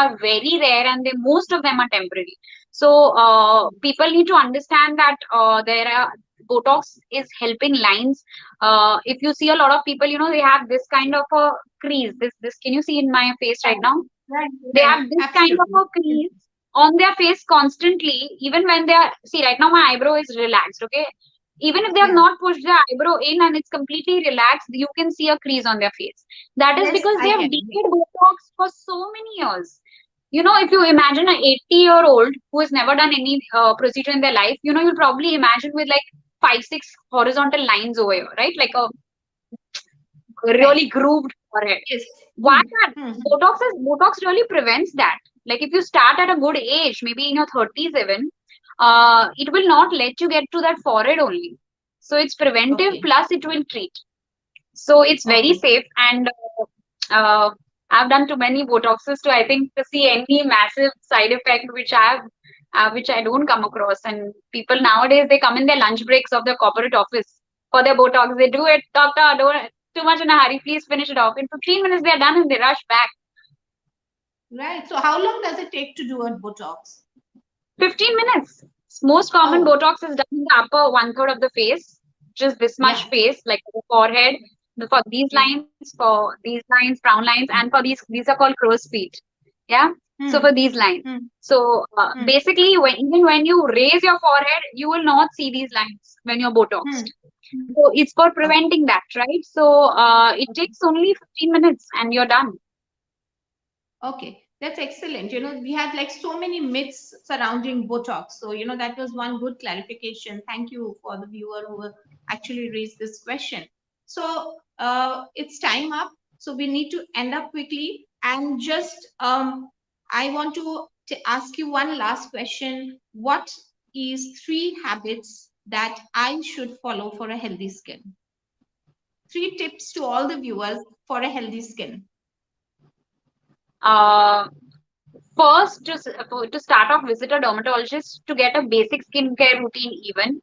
rare, and they most of them are temporary. So people need to understand that there are Botox is helping lines. If you see a lot of people, they have this kind of a crease. This can you see in my face right now? Right, They right, have this kind of absolutely. a crease on their face constantly, even when they are, see, right now my eyebrow is relaxed, okay? Even if they have Yeah. not pushed the eyebrow in and it's completely relaxed, you can see a crease on their face. That is Yes, because they I have can. delayed Botox for so many years. If you imagine an 80-year-old who has never done any procedure in their life, you'll probably imagine with like five, six horizontal lines over here, right? Like a Right. really grooved forehead. Yes. Why Hmm. that? Hmm. Hmm. Botox really prevents that. Like if you start at a good age, maybe in your 30s even, it will not let you get to that forehead only. So it's preventive Okay. plus it will treat. So it's very Okay. safe, and I've done too many Botoxes to I think to see any massive side effect which I don't come across. And people nowadays they come in their lunch breaks of their corporate office for their Botox. They do it, doctor, don't too much in a hurry, please finish it off. In 15 minutes they are done and they rush back. Right. So how long does it take to do a Botox? 15 minutes. Most common Oh, Botox is done in the upper one third of the face, just this much yeah. space, like the forehead, for these Yeah. lines, for these lines, frown lines, and for these are called crow's feet. Yeah. So for Hmm. these lines. Hmm. So Hmm. basically, even when you raise your forehead, you will not see these lines when you're Hmm. Botoxed. Hmm. So it's for Okay. preventing that, right? So it Okay. takes only 15 minutes and you're done. Okay, that's excellent. We had like so many myths surrounding Botox. So, that was one good clarification. Thank you for the viewer who actually raised this question. So, it's time up. So, we need to end up quickly. And just, I want to ask you one last question. What is three habits that I should follow for a healthy skin? Three tips to all the viewers for a healthy skin. Uh, First, to start off, visit a dermatologist to get a basic skincare routine, even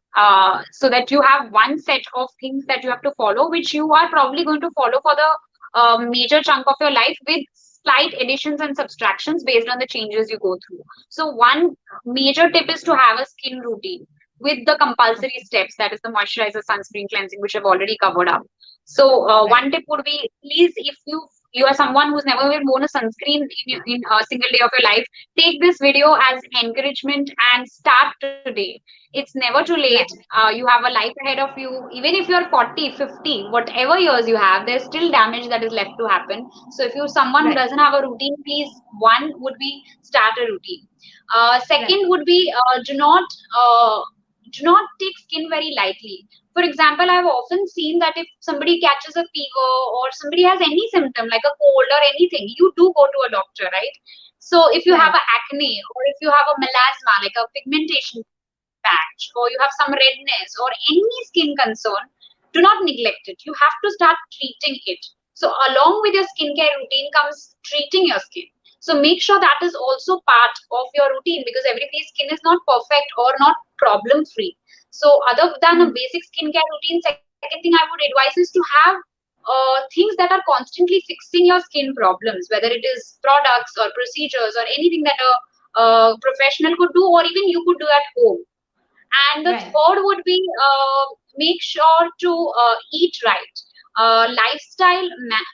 so that you have one set of things that you have to follow, which you are probably going to follow for the major chunk of your life with slight additions and subtractions based on the changes you go through. So, one major tip is to have a skin routine with the compulsory Okay, steps, that is the moisturizer, sunscreen, cleansing, which I've already covered up. So, right. one tip would be, please, if you are someone who's never even worn a sunscreen in a single day of your life, take this video as encouragement and start today. It's never too late. Right, You have a life ahead of you. Even if you're 40, 50, whatever years you have, there's still damage that is left to happen. So if you're someone who right, doesn't have a routine, please, one would be start a routine. right, Second would be do not take skin very lightly. For example, I've often seen that if somebody catches a fever or somebody has any symptom like a cold or anything, you do go to a doctor, right? So if you have right, a acne or if you have a melasma, like a pigmentation patch, or you have some redness or any skin concern, do not neglect it. You have to start treating it. So along with your skincare routine comes treating your skin. So make sure that is also part of your routine, because everybody's skin is not perfect or not problem free. So other than a hmm, basic skincare routine, second thing I would advise is to have things that are constantly fixing your skin problems, whether it is products or procedures or anything that a professional could do or even you could do at home. And the right, third would be make sure to eat right. Lifestyle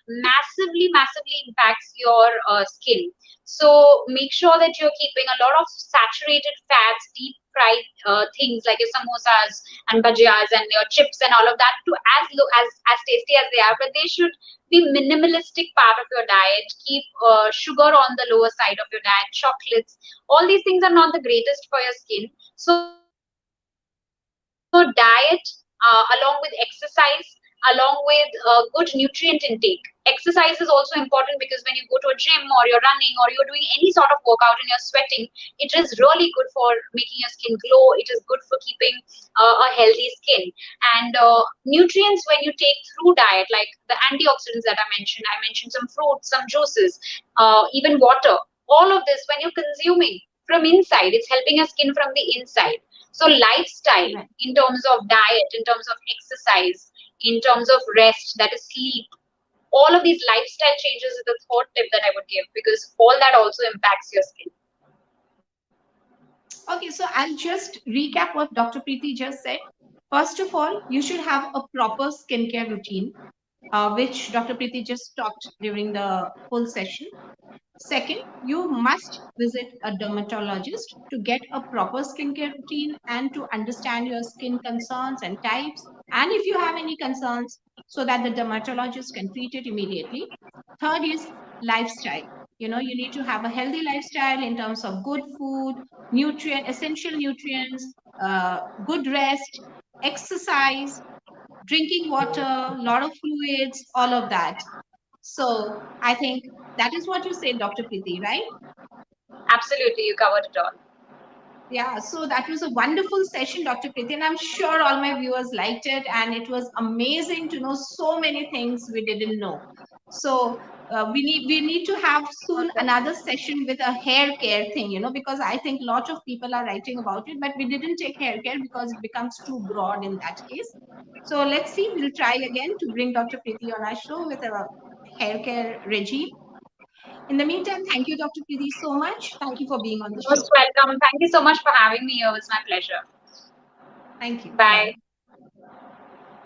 massively impacts your skin. So make sure that you're keeping a lot of saturated fats, deep fried things like your samosas and bhajiyas and your chips and all of that, to as low as tasty as they are, but they should be minimalistic part of your diet. Keep sugar on the lower side of your diet, chocolates. All these things are not the greatest for your skin. So diet, along with exercise, along with good nutrient intake. Exercise is also important because when you go to a gym or you're running or you're doing any sort of workout and you're sweating, it is really good for making your skin glow. It is good for keeping a healthy skin. And nutrients, when you take through diet, like the antioxidants that I mentioned some fruits, some juices, even water, all of this, when you're consuming from inside, it's helping your skin from the inside. So lifestyle, right, in terms of diet, in terms of exercise, in terms of rest, that is sleep, all of these lifestyle changes is the third tip that I would give, because all that also impacts your skin. Okay, so I'll just recap what Dr. Preeti just said. First of all, you should have a proper skincare routine, which Dr. Preeti just talked during the whole session. Second, you must visit a dermatologist to get a proper skincare routine and to understand your skin concerns and types. And if you have any concerns, so that the dermatologist can treat it immediately. Third is lifestyle. You need to have a healthy lifestyle in terms of good food, essential nutrients, good rest, exercise, drinking water, lot of fluids, all of that. So I think that is what you say, Dr. Preeti, right? Absolutely, you covered it all. Yeah, so that was a wonderful session, Dr. Preeti, and I'm sure all my viewers liked it, and it was amazing to know so many things we didn't know. So we need to have soon another session with a hair care thing, because I think a lot of people are writing about it, but we didn't take hair care because it becomes too broad in that case. So let's see, we'll try again to bring Dr. Preeti on our show with a hair care regime. In the meantime, thank you, Dr. Preeti, so much. Thank you for being on the Most show. welcome. Thank you so much for having me here. It was my pleasure. Thank you. Bye Bye. bye.